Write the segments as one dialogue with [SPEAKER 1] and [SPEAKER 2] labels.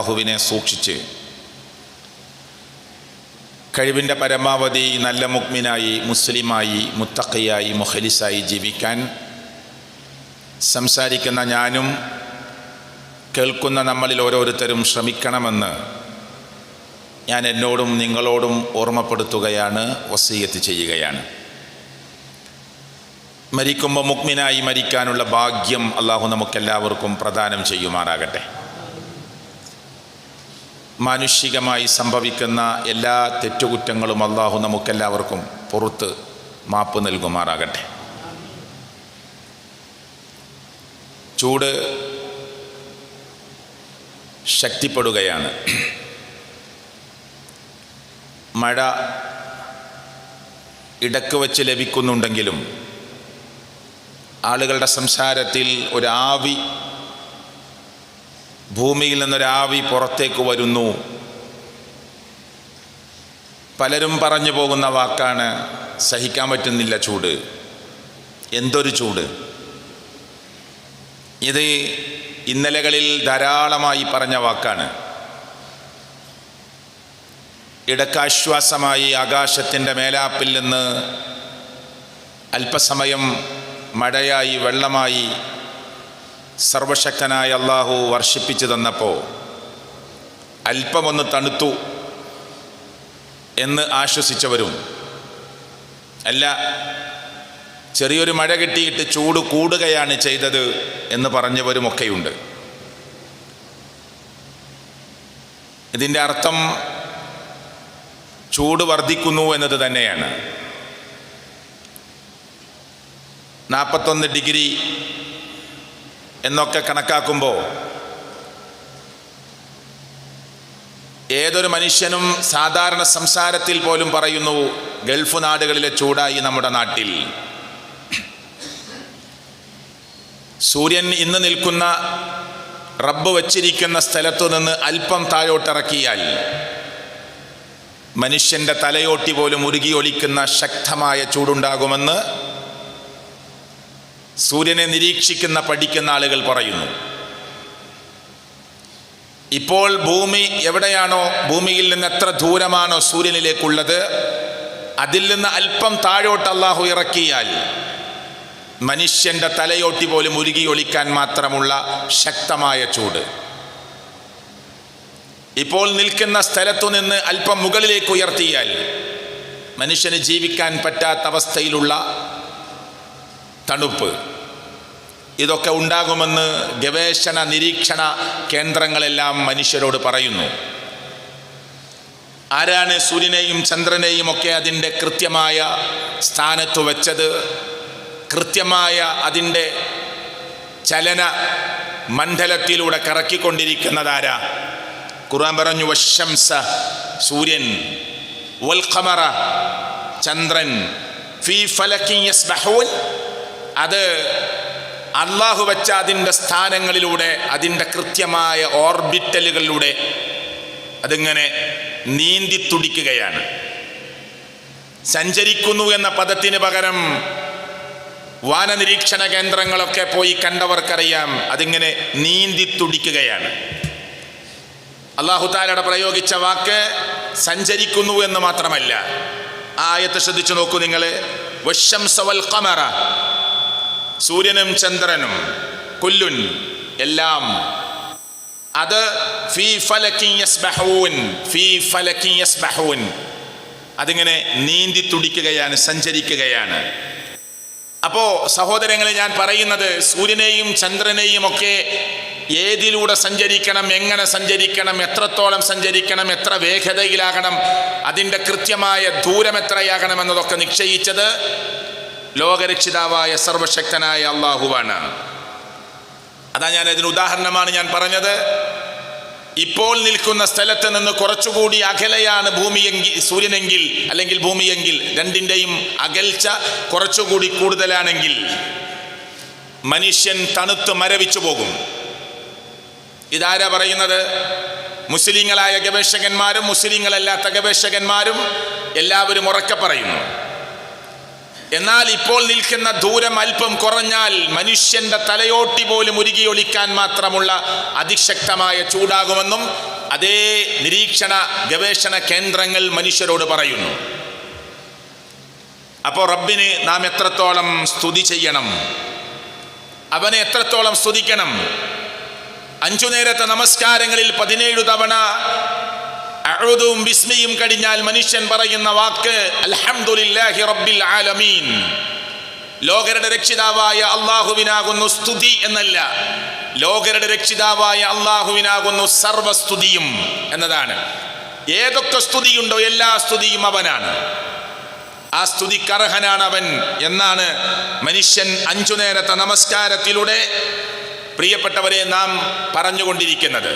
[SPEAKER 1] അല്ലാഹുവിനെ സൂക്ഷിച്ച് കഴിവിൻ്റെ പരമാവധി നല്ല മുഅ്മിനായി, മുസ്ലിമായി, മുത്തഖിയായി, മുഖ്ലിസായി ജീവിക്കാൻ സംസാരിക്കുന്ന ഞാനും കേൾക്കുന്ന നമ്മളിൽ ഓരോരുത്തരും ശ്രമിക്കണമെന്ന് ഞാൻ എന്നോടും നിങ്ങളോടും ഓർമ്മപ്പെടുത്തുകയാണ്, വസിയ്യത്ത് ചെയ്യുകയാണ്. മരിക്കുമ്പോൾ മുഅ്മിനായി മരിക്കാനുള്ള ഭാഗ്യം അല്ലാഹു നമുക്കെല്ലാവർക്കും പ്രദാനം ചെയ്യുമാറാകട്ടെ. മാനുഷികമായി സംഭവിക്കുന്ന എല്ലാ തെറ്റുകുറ്റങ്ങളും അല്ലാഹു നമുക്കെല്ലാവർക്കും പുറത്ത് മാപ്പ് നൽകുമാറാകട്ടെ. ചൂട് ശക്തിപ്പെടുകയാണ്. മഴ ഇടക്ക് വച്ച് ലഭിക്കുന്നുണ്ടെങ്കിലും ആളുകളുടെ സംസാരത്തിൽ ഒരാവി, ഭൂമിയിൽ നിന്നൊരാവി പുറത്തേക്ക് വരുന്നു. പലരും പറഞ്ഞു പോകുന്ന വാക്കാണ് സഹിക്കാൻ പറ്റുന്നില്ല ചൂട്. എന്തൊരു ചൂട്! ഇത് ഇന്നലകളിൽ ധാരാളമായി പറഞ്ഞ വാക്കാണ്. ഇടക്കാശ്വാസമായി ആകാശത്തിൻ്റെ മേലാപ്പിൽ നിന്ന് അല്പസമയം മഴയായി, വെള്ളമായി സർവശക്തനായ അല്ലാഹു വർഷിപ്പിച്ചു തന്നപ്പോൾ അല്പമൊന്ന് തണുത്തു എന്ന് ആശ്വസിച്ചവരും, അല്ല ചെറിയൊരു മഴ കിട്ടിയിട്ട് ചൂട് കൂടുകയാണ് ചെയ്തത് എന്ന് പറഞ്ഞവരുമൊക്കെയുണ്ട്. ഇതിൻ്റെ അർത്ഥം ചൂട് വർദ്ധിക്കുന്നു എന്നത് തന്നെയാണ്. 41 ഡിഗ്രി എന്നൊക്കെ കണക്കാക്കുമ്പോൾ ഏതൊരു മനുഷ്യനും സാധാരണ സംസാരത്തിൽ പോലും പറയുന്നു ഗൾഫ് നാടുകളിലെ ചൂടായി നമ്മുടെ നാട്ടിൽ. സൂര്യൻ ഇന്ന് നിൽക്കുന്ന റബ്ബ് വച്ചിരിക്കുന്ന സ്ഥലത്തു നിന്ന് അല്പം താഴോട്ടിറക്കിയാൽ മനുഷ്യൻ്റെ തലയോട്ടി പോലും ഉരുകി ഒലിക്കുന്ന ശക്തമായ ചൂടുണ്ടാകുമെന്ന് സൂര്യനെ നിരീക്ഷിക്കുന്ന, പഠിക്കുന്ന ആളുകൾ പറയുന്നു. ഇപ്പോൾ ഭൂമി എവിടെയാണോ, ഭൂമിയിൽ നിന്ന് എത്ര ദൂരമാണോ സൂര്യനിലേക്കുള്ളത്, അതിൽ നിന്ന് അല്പം താഴോട്ട് അല്ലാഹു ഇറക്കിയാൽ മനുഷ്യൻ്റെ തലയോട്ടി പോലും ഉരുകി ഒലിക്കാൻ മാത്രമുള്ള ശക്തമായ ചൂട്. ഇപ്പോൾ നിൽക്കുന്ന സ്ഥലത്തു നിന്ന് അല്പം മുകളിലേക്ക് ഉയർത്തിയാൽ മനുഷ്യന് ജീവിക്കാൻ പറ്റാത്ത അവസ്ഥയിലുള്ള തണുപ്പ്. ഇതൊക്കെ ഉണ്ടാകുമെന്ന് ഗവേഷണ നിരീക്ഷണ കേന്ദ്രങ്ങളെല്ലാം മനുഷ്യരോട് പറയുന്നു. ആരാണ് സൂര്യനെയും ചന്ദ്രനെയും ഒക്കെ അതിൻ്റെ കൃത്യമായ സ്ഥാനത്ത് വെച്ചത്? കൃത്യമായ അതിൻ്റെ ചലന മണ്ഡലത്തിലൂടെ കറക്കിക്കൊണ്ടിരിക്കുന്നതാരാ? ഖുർആൻ പറഞ്ഞു വശംസ, സൂര്യൻ, വൽ ഖമറ, ചന്ദ്രൻ, ഫീ ഫലകിൻ യസ്ബഹൂൻ, അത് അല്ലാഹു വെച്ച അതിൻ്റെ സ്ഥാനങ്ങളിലൂടെ, അതിൻ്റെ കൃത്യമായ ഓർബിറ്റലുകളിലൂടെ അതിങ്ങനെ നീന്തി തുടിക്കുകയാണ്. സഞ്ചരിക്കുന്നു എന്ന പദത്തിന് പകരം വാനനിരീക്ഷണ കേന്ദ്രങ്ങളൊക്കെ പോയി കണ്ടവർക്കറിയാം, അതിങ്ങനെ നീന്തി തുടിക്കുകയാണ്. അല്ലാഹു തആല പ്രയോഗിച്ച വാക്ക് സഞ്ചരിക്കുന്നു എന്ന് മാത്രമല്ല. ആ ആയത്ത് ശ്രദ്ധിച്ചു നോക്കൂ നിങ്ങൾ. വശംസ വൽ ഖമറ, സൂര്യനും ചന്ദ്രനും, കുല്ലുൻ, എല്ലാം, അത് ഫീ ഫലകിൻ യസ്ബഹൂൻ, ഫീ ഫലകിൻ യസ്ബഹൂൻ, അതിങ്ങനെ നീന്തി തുടിക്കുകയാണ്, സഞ്ചരിക്കുകയാണ്. അപ്പോൾ സഹോദരങ്ങളെ, ഞാൻ പറയുന്നത് സൂര്യനെയും ചന്ദ്രനെയും ഒക്കെ ഏതിലൂടെ സഞ്ചരിക്കണം, എങ്ങനെ സഞ്ചരിക്കണം, എത്രത്തോളം സഞ്ചരിക്കണം, എത്ര വേഗതയിലാകണം, അതിൻ്റെ കൃത്യമായ ദൂരം എത്രയാകണം എന്നതൊക്കെ നിശ്ചയിച്ചത് ലോകരക്ഷിതാവായ സർവശക്തനായ അല്ലാഹുവാണ്. അതാ ഞാൻ അതിന് ഉദാഹരണമാണ് ഞാൻ പറഞ്ഞത്. ഇപ്പോൾ നിൽക്കുന്ന സ്ഥലത്ത് നിന്ന് കുറച്ചുകൂടി അകലെയാണ് ഭൂമിയെങ്കിൽ, സൂര്യനെങ്കിൽ അല്ലെങ്കിൽ ഭൂമിയെങ്കിൽ, രണ്ടിൻ്റെയും അകൽച്ച കുറച്ചുകൂടി കൂടുതലാണെങ്കിൽ മനുഷ്യൻ തണുത്ത് മരവിച്ചു പോകും. ഇതാരാ പറയുന്നത്? മുസ്ലിങ്ങളായ ഗവേഷകന്മാരും മുസ്ലിങ്ങളല്ലാത്ത ഗവേഷകന്മാരും എല്ലാവരും ഉറക്കെ പറയുന്നു. എന്നാൽ ഇപ്പോൾ നിൽക്കുന്ന ദൂരം അല്പം കുറഞ്ഞാൽ മനുഷ്യന്റെ തലയോട്ടി പോലും ഉരുകിയൊലിക്കാൻ മാത്രമുള്ള അതിശക്തമായ ചൂടാകുമെന്നും അതേ നിരീക്ഷണ ഗവേഷണ കേന്ദ്രങ്ങൾ മനുഷ്യരോട് പറയുന്നു. അപ്പോൾ റബ്ബിന് നാം എത്രത്തോളം സ്തുതി ചെയ്യണം, അവനെ എത്രത്തോളം സ്തുതിക്കണം. 5 നേരത്തെ നമസ്കാരങ്ങളിൽ 17 തവണ അഊദും ബിസ്മിയും കഴിഞ്ഞാൽ മനുഷ്യൻ പറയുന്ന വാക്ക് അൽഹംദുലില്ലാഹി റബ്ബിൽ ആലമീൻ. ലോകരുടെ രക്ഷിതാവായ അള്ളാഹുവിനാകുന്നു സ്തുതി എന്നല്ല, ലോകരുടെ രക്ഷിതാവായ അള്ളാഹുവിനാകുന്നു സർവസ്തുതിയും എന്നതാണ്. ഏതൊക്കെ സ്തുതിയുണ്ടോ എല്ലാ സ്തുതിയും അവനാണ്, ആ സ്തുതിക്കർഹനാണ് അവൻ എന്നാണ് മനുഷ്യൻ 5 നേരത്തെ നമസ്കാരത്തിലൂടെ പ്രിയപ്പെട്ടവരെ നാം പറഞ്ഞുകൊണ്ടിരിക്കുന്നത്.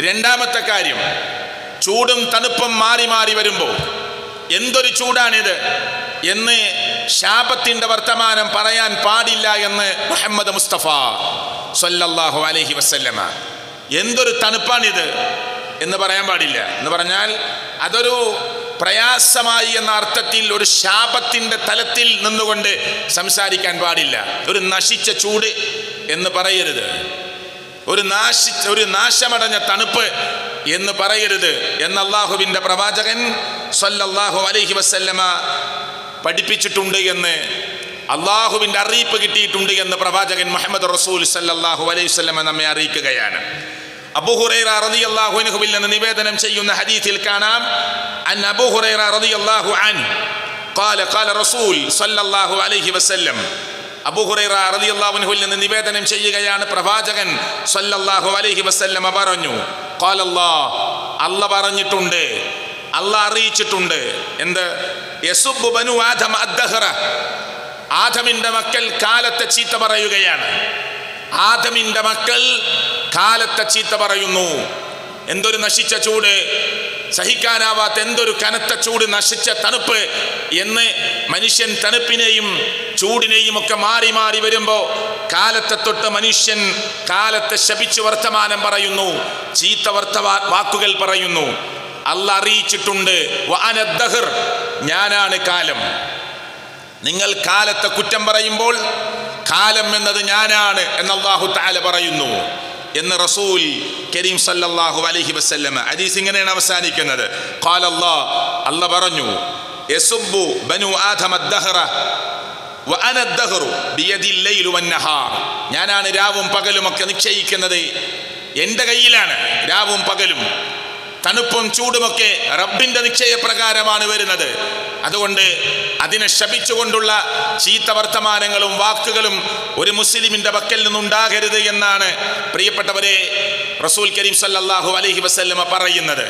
[SPEAKER 1] രണ്ടാമത്തെ കാര്യം, ചൂടും തണുപ്പും മാറി മാറി വരുമ്പോൾ എന്തൊരു ചൂടാണിത് എന്ന് ശാപത്തിന്റെ വർത്തമാനം പറയാൻ പാടില്ല എന്ന് മുഹമ്മദ് മുസ്തഫ സ്വല്ലല്ലാഹു അലൈഹി വസല്ലമ. എന്തൊരു തണുപ്പാണിത് എന്ന് പറയാൻ പാടില്ല. എന്ന് പറഞ്ഞാൽ അതൊരു പ്രയാസമായി എന്ന അർത്ഥത്തിൽ ഒരു ശാപത്തിന്റെ തലത്തിൽ നിന്നുകൊണ്ട് സംസാരിക്കാൻ പാടില്ല. ഒരു നശിച്ച ചൂട് എന്ന് പറയരുത്, ഒരു നാശമടഞ്ഞ തണുപ്പ് എന്ന് പറയരുത് എന്ന് അല്ലാഹുവിൻ്റെ പ്രവാചകൻ സ്വല്ലല്ലാഹു അലൈഹി വസല്ലമ പഠിപ്പിച്ചിട്ടുണ്ട് എന്ന്, അള്ളാഹുവിൻ്റെ അറിയിപ്പ് കിട്ടിയിട്ടുണ്ട് എന്ന് പ്രവാചകൻ മുഹമ്മദ് റസൂൽ സല്ലല്ലാഹു അലൈഹി വസല്ലമ നമ്മെ അറിയിക്കുകയാണ്. അബൂ ഹുറൈറ റളിയല്ലാഹു അൻഹുവിൽ നിന്ന് നിവേദനം ചെയ്യുന്ന ഹദീസിൽ കാണാം, അൻ അബൂ ഹുറൈറ റളിയല്ലാഹു അൻഹു ഖാല ഖാല റസൂൽ സല്ലല്ലാഹു അലൈഹി വസല്ലം. അബൂ ഹുറൈറ റളിയല്ലാഹു അൻഹുവിൽ നിന്ന് നിവേദനം ചെയ്യുകയാണ്, പ്രവാചകൻ സല്ലല്ലാഹു അലൈഹി വസല്ലമ പറഞ്ഞു, ഖാല അല്ലാഹ് പറഞ്ഞിട്ടുണ്ട്, അല്ലാഹ് അറിയിച്ചിട്ടുണ്ട്. എന്ത്? യസുബ്ബു ബനു ആദം അദ്ദഹറ, ആദമിന്റെ മക്കൾ കാലത്തെ ചീത്ത പറയുകയാണ്. ആദമിന്റെ മക്കൾ കാലത്തെ ചീത്ത പറയുന്നു. എന്തൊരു നശിച്ച ചൂട്, സഹിക്കാനാവാത്ത എന്തൊരു കനത്ത ചൂട്, നശിച്ച തണുപ്പ് എന്ന് മനുഷ്യൻ തണുപ്പിനെയും ചൂടിനെയും ഒക്കെ മാറി മാറി വരുമ്പോൾ കാലത്തെ തൊട്ട് മനുഷ്യൻ കാലത്തെ ശപിച്ചു വർത്തമാനം പറയുന്നു, ചീത്ത വാക്കുകൾ പറയുന്നു. അല്ലാഹ് അറിയിച്ചിട്ടുണ്ട്, വഅനദ്ദഹർ, ഞാനാണ് കാലം. നിങ്ങൾ കാലത്തെ കുറ്റം പറയുമ്പോൾ കാലം എന്നത് ഞാനാണ് എന്ന് അല്ലാഹു തആല പറയുന്നു എന്ന് റസൂൽ കരീം സല്ലല്ലാഹു അലൈഹി വസല്ലമ. ഹദീസ് ഇങ്ങനെയാണ് അവസാനിക്കുന്നത്, ഖാല അല്ലാഹ് പറഞ്ഞു, യസുബ്ബു ബനു ആദം അദ്ദഹറ വഅന അദ്ദഹറു ബിയദിൽ ലൈലു വന്നഹാർ, ഞാനാണ് രാവും പകലും ഒക്കെ നിശ്ചയിക്കുന്നത്, എൻ്റെ കയ്യിലാണ് രാവും പകലും, തണുപ്പും ചൂടുമൊക്കെ റബ്ബിന്റെ നിശ്ചയപ്രകാരമാണ് വരുന്നത്. അതുകൊണ്ട് അതിനെ ശപിച്ചുകൊണ്ടുള്ള ചീത്ത വർത്തമാനങ്ങളും വാക്കുകളും ഒരു മുസ്ലിമിന്റെ പക്കൽ നിന്നുണ്ടാകരുത് എന്നാണ് പ്രിയപ്പെട്ടവരെ റസൂൽ കരീം സല്ലല്ലാഹു അലൈഹി വസല്ലമ പറയുന്നത്.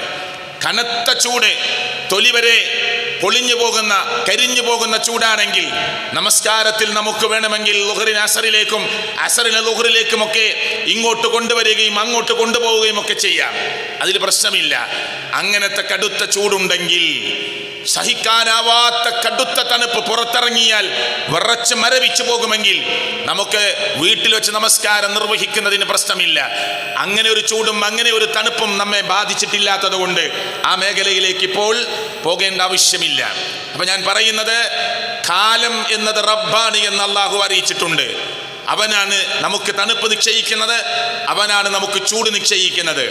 [SPEAKER 1] കനത്ത ചൂട്, തൊലിവരെ പൊളിഞ്ഞു പോകുന്ന കരിഞ്ഞു പോകുന്ന ചൂടാണെങ്കിൽ നമസ്കാരത്തിൽ നമുക്ക് വേണമെങ്കിൽ ളുഹറിന് അസറിലേക്കും അസറിന് ളുഹറിലേക്കുമൊക്കെ ഇങ്ങോട്ട് കൊണ്ടുവരികയും അങ്ങോട്ട് കൊണ്ടുപോവുകയും ഒക്കെ ചെയ്യാം, അതിൽ പ്രശ്നമില്ല. അങ്ങനത്തെ കടുത്ത ചൂടുണ്ടെങ്കിൽ, സഹിക്കാനാവാത്ത കടുത്ത തണുപ്പ്, പുറത്തിറങ്ങിയാൽ വിറച്ച് മരവിച്ചു പോകുമെങ്കിൽ നമുക്ക് വീട്ടിൽ വെച്ച് നമസ്കാരം നിർവഹിക്കുന്നതിന് പ്രശ്നമില്ല. അങ്ങനെ ഒരു ചൂടും അങ്ങനെ ഒരു തണുപ്പും നമ്മെ ബാധിച്ചിട്ടില്ലാത്തത് കൊണ്ട് ആ മേഖലയിലേക്ക് ഇപ്പോൾ പോകേണ്ട ആവശ്യമില്ല. അപ്പൊ ഞാൻ പറയുന്നത്, കാലം എന്നത് റബ്ബാണ് എന്ന് അല്ലാഹു അറിയിച്ചിട്ടുണ്ട്. അവനാണ് നമുക്ക് തണുപ്പ് നിശ്ചയിക്കുന്നത്, അവനാണ് നമുക്ക് ചൂട് നിശ്ചയിക്കുന്നത്.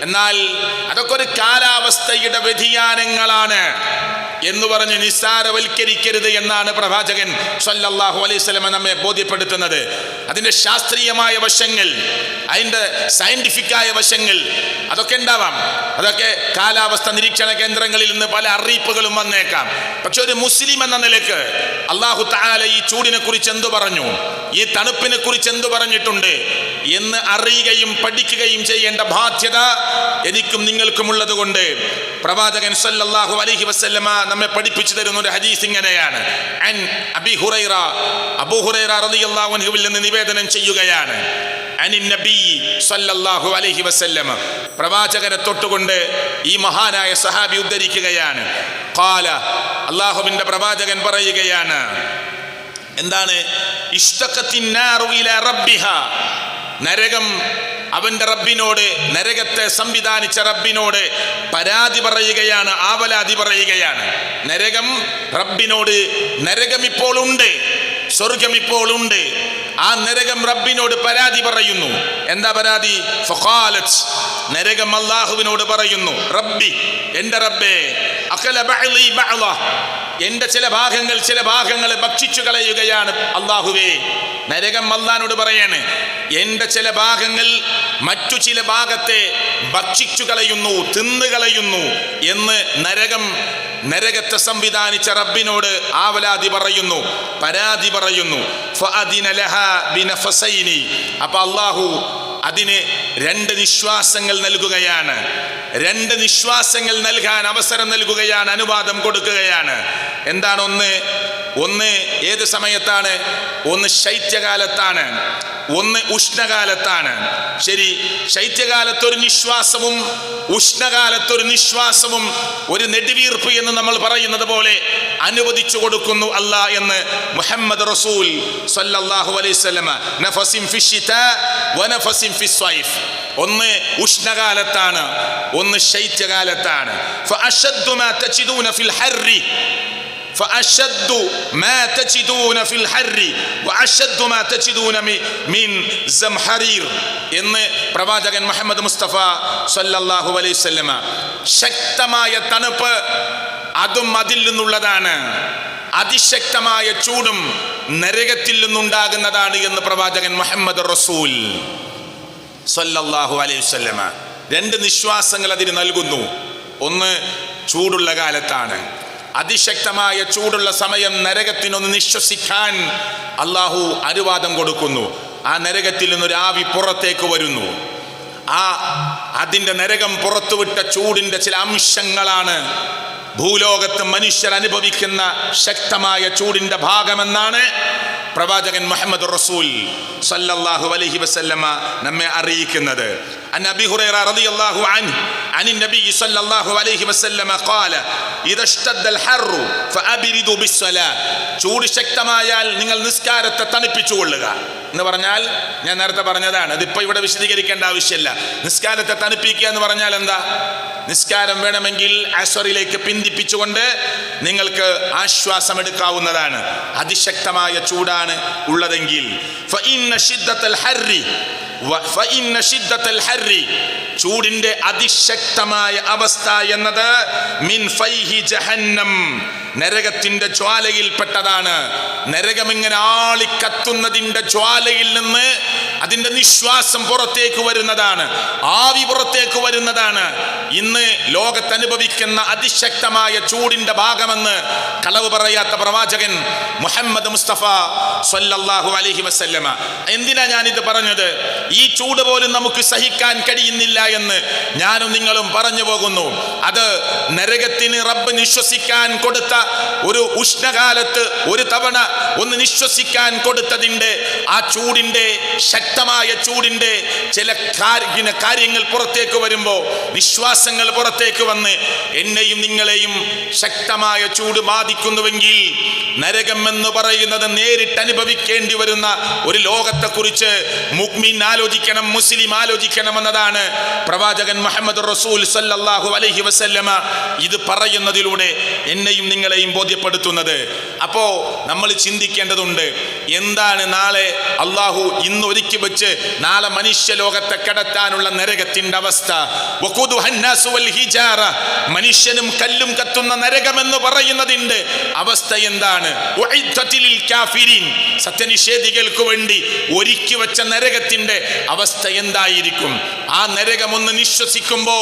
[SPEAKER 1] എന്നാൽ അതൊക്കെ ഒരു കാലാവസ്ഥയുടെ വ്യതിയാനങ്ങളാണ് എന്ന് പറഞ്ഞ് നിസ്സാരവൽക്കരിക്കരുത് എന്നാണ് പ്രവാചകൻ സല്ലല്ലാഹു അലൈഹി വസല്ലം നമ്മെ ബോധ്യപ്പെടുത്തുന്നത്. അതിൻ്റെ ശാസ്ത്രീയമായ വശങ്ങൾ, അതിൻ്റെ സയന്റിഫിക്കായ വശങ്ങൾ അതൊക്കെ ഉണ്ടാവാം. അതൊക്കെ കാലാവസ്ഥ നിരീക്ഷണ കേന്ദ്രങ്ങളിൽ നിന്ന് പല അറിയിപ്പുകളും വന്നേക്കാം. പക്ഷെ ഒരു മുസ്ലിം എന്ന നിലക്ക് അല്ലാഹു തആല ഈ ചൂടിനെ കുറിച്ച് എന്തു പറഞ്ഞു, ഈ തണുപ്പിനെ കുറിച്ച് എന്തു പറഞ്ഞിട്ടുണ്ട് എന്ന് അറിയുകയും പഠിക്കുകയും ചെയ്യേണ്ട ബാധ്യത എനിക്കും നിങ്ങൾക്കുമുള്ളത് കൊണ്ട് പ്രവാചകൻ സല്ലല്ലാഹു അലൈഹി വസല്ലമ നമ്മെ പഠിപ്പിച്ചു തരുന്ന ഒരു ഹദീസ് ഇങ്ങനെയാണ്. അൻ അബീ ഹുറൈറ, അബൂ ഹുറൈറ റളിയല്ലാഹു അൻഹുവിൽ നിന്ന് നിവേദനം ചെയ്യുകയാണ്, അനിൻ നബി സല്ലല്ലാഹു അലൈഹി വസല്ലമ, പ്രവാചകനെ തൊട്ടുകൊണ്ട് ഈ മഹാനായ സഹാബി ഉദ്ധരിക്കുകയാണ്. ഖാല, അല്ലാഹുവിന്റെ പ്രവാചകൻ പറയുകയാണ്, എന്താണ്? ഇഷ്തഖത്തിൻ നാറു ഇലാ റബ്ബിഹാ, നരകം അവന്റെ റബ്ബിനോട്, നരകത്തെ സംവിധാനിച്ച റബ്ബിനോട് പരാതി പറയുകയാണ്, ആവലാതി പറയുകയാണ്. നരകം റബ്ബിനോട്, നരകം ഇപ്പോൾ ഉണ്ട്, സ്വർഗം ഇപ്പോൾ ഉണ്ട്. ആ നരകം റബ്ബിനോട് പരാതി പറയുന്നു. എന്താ പരാതി? ഫഖാലത്, നരകം അല്ലാഹുവിനോട് പറയുന്നു, റബ്ബി, എന്റെ റബ്ബേ, അഖല ബഅലി ബഅല, എന്റെ ചില ഭാഗങ്ങളെ ഭക്ഷിച്ചു കളയുകയാണ് അല്ലാഹുവേ. നരകം അല്ലാഹുവിനോട് പറയാണ്, എന്റെ ചില ഭാഗങ്ങൾ മറ്റു ചില ഭാഗത്തെ ഭക്ഷിച്ചു കളയുന്നു, തിന്നുകളയുന്നു എന്ന് നരകത്തെ സംവിധാനിച്ച റബ്ബിനോട് ആവലാതി പറയുന്നു, പരാതി പറയുന്നു. ഫഅദിന ലഹാ ബിനഫസൈനി, അപ്പോൾ അല്ലാഹു അതിന് 2 നിശ്വാസങ്ങൾ നൽകുകയാണ്. 2 നിശ്വാസങ്ങൾ നൽകാൻ അവസരം നൽകുകയാണ്, അനുവാദം കൊടുക്കുകയാണ്. എന്താണ്? ഒന്ന് ഏത് സമയത്താണ്? ഒന്ന് ശൈത്യകാലത്താണ്, ഒന്ന് ഉഷ്ണകാലത്താണ്. ശരി, ശൈത്യകാലത്തൊരു നിശ്വാസവും ഉഷ്ണകാലത്തൊരു നിശ്വാസവും ഒരു നെടുവീർപ്പ് എന്ന് നമ്മൾ പറയുന്നത് പോലെ അനുവദിച്ചു കൊടുക്കുന്നു അല്ലാഹ് എന്ന് മുഹമ്മദ് റസൂൽ സല്ലല്ലാഹു അലൈഹി വസല്ലം. നഫസിൻ ഫിശ്ശിതാ വനഫസിൻ ഫിസ്സൈഫ്, ഒന്ന് ഉഷ്ണകാലത്താണ്, ഒന്ന് ശൈത്യകാലത്താണ്. ഫഅശദ്ദു മാ തജിദൂന ഫിൽ ഹർരി فأشد ما تجدون في الحر وأشد ما تجدون من زمهرير എന്ന് പ്രവാചകൻ മുഹമ്മദ് മുസ്തഫ സല്ലല്ലാഹു അലൈഹി വസല്ലം. ശക്തമായ തണുപ്പ് അതും അതിൽ നിന്നുള്ളതാണ്, അതിശക്തമായ ചൂടും നരകത്തിൽ നിന്നുണ്ടാകുന്നതാണ് എന്ന് പ്രവാചകൻ മുഹമ്മദ് റസൂൽ സല്ലല്ലാഹു അലൈഹി വസല്ലം. 2 നിശ്വാസങ്ങൾ അതിന് നൽകുന്നു. ഒന്ന് ചൂടുള്ള കാലത്താണ്, അതിശക്തമായ ചൂടുള്ള സമയം നരകത്തിനൊന്ന് നിശ്വസിക്കാൻ അല്ലാഹു അനുവാദം കൊടുക്കുന്നു. ആ നരകത്തിൽ നിന്നൊരു ആവി പുറത്തേക്ക് വരുന്നു. അതിൻ്റെ നരകം പുറത്തുവിട്ട ചൂടിൻ്റെ ചില അംശങ്ങളാണ് ഭൂലോകത്ത് മനുഷ്യർ അനുഭവിക്കുന്ന ശക്തമായ ചൂടിൻ്റെ ഭാഗമെന്നാണ് പ്രവാചകൻ മുഹമ്മദ് റസൂൽ സല്ലല്ലാഹു അലൈഹി വസല്ലമ നമ്മെ അറിയിക്കുന്നത്. عن أبي هريرة رضي الله عنه عن النبي صلى الله عليه وسلم قال إذا اشتد الحر فأبردوا بالصلاة. ചൂട് ശക്തമായാൽ നിങ്ങൾ നിസ്കാരത്തെ തണുപ്പിച്ചുകൊള്ളുക എന്ന് പറഞ്ഞാൽ, ഞാൻ നേരത്തെ പറഞ്ഞതാണ്, അതിപ്പോൾ ഇവിടെ വിശദീകരിക്കേണ്ട ആവശ്യമില്ല. നിസ്കാരത്തെ തണുപ്പിക്കുക എന്ന് പറഞ്ഞാൽ എന്താ? നിസ്കാരം വേണമെങ്കിൽ അസ്റിലേക്ക് പിന്തിപ്പിച്ചുകൊണ്ട് നിങ്ങൾക്ക് ആശ്വാസം എടുക്കാവുന്നതാണ്. അതിശക്തമായ ചൂടാണ് ഉള്ളതെങ്കിൽ ചൂടിന്റെ അതിശക്തമായ അവസ്ഥ എന്നത് മിൻ ഫൈഹി ജഹന്നം, നരകത്തിന്റെ ജ്വാലയിൽപ്പെട്ടതാണ്. നരകം ഇങ്ങനെ ആളിക്കത്തുന്നതിന്റെ ജ്വാലയിൽ നിന്ന് അതിന്റെ നിശ്വാസം പുറത്തേക്ക് വരുന്നതാണ്, ആവി പുറത്തേക്ക് വരുന്നതാണ് ഇന്ന് ലോകത്ത് അനുഭവിക്കുന്ന അതിശക്തമായ ചൂടിന്റെ ഭാഗമെന്ന് കളവ് പറയാത്ത പ്രവാചകൻ മുഹമ്മദ് മുസ്തഫ സല്ലല്ലാഹു അലൈഹി വസല്ലമ. എന്തിനാ ഞാനിത് പറഞ്ഞത്? ഈ ചൂട് പോലും നമുക്ക് സഹിക്കാൻ കഴിയുന്നില്ല എന്ന് ഞാനും നിങ്ങളും പറഞ്ഞു പോകുന്നു. അത് നരകത്തിന് റബ്ബ് നിശ്വസിക്കാൻ കൊടുത്ത ഒരു ഉഷ്ണകാലത്ത് ഒരു തവണ ഒന്ന് നിശ്വസിക്കാൻ കൊടുത്തതിൻ്റെ ആ ചൂടിൻ്റെ, ശക്തമായ ചൂടിൻ്റെ ചില കാര്യങ്ങൾ പുറത്തേക്ക് വരുമ്പോൾ, നിശ്വാസങ്ങൾ പുറത്തേക്ക് വന്ന് എന്നെയും നിങ്ങളെയും ശക്തമായ ചൂട് ബാധിക്കുന്നുവെങ്കിൽ നരകം എന്ന് പറയുന്നത് നേരിട്ട് അനുഭവിക്കേണ്ടി വരുന്ന ഒരു ലോകത്തെക്കുറിച്ച് മുഅ്മിൻ ആലോചിക്കണം, മുസ്ലിം ആലോചിക്കണം എന്നതാണ് പ്രവാചകൻ മുഹമ്മദ് റസൂൽ സല്ലല്ലാഹു അലൈഹി വസല്ലമ ഇത് പറയുന്നതിലൂടെ എന്നെയും നിങ്ങളെയും ബോധ്യപ്പെടുത്തുന്നത്. അപ്പോ നമ്മൾ ചിന്തിക്കേണ്ടതുണ്ട്, എന്താണ് നാളെ അള്ളാഹു ഇന്ന് ഒരുക്കി വെച്ച് നാളെ മനുഷ്യ ലോകത്തെ കടത്താനുള്ള നരകത്തിന്റെ അവസ്ഥ. മനുഷ്യനും കല്ലും കത്തുന്ന നരകമെന്ന് പറയുന്നതിന്റെ അവസ്ഥ എന്താണ്? സത്യനിഷേധികൾക്ക് വേണ്ടി ഒരുക്കി വെച്ച നരകത്തിന്റെ അവസ്ഥ എന്തായിരിക്കും? ആ നരകമൊന്ന് നിശ്വസിക്കുമ്പോ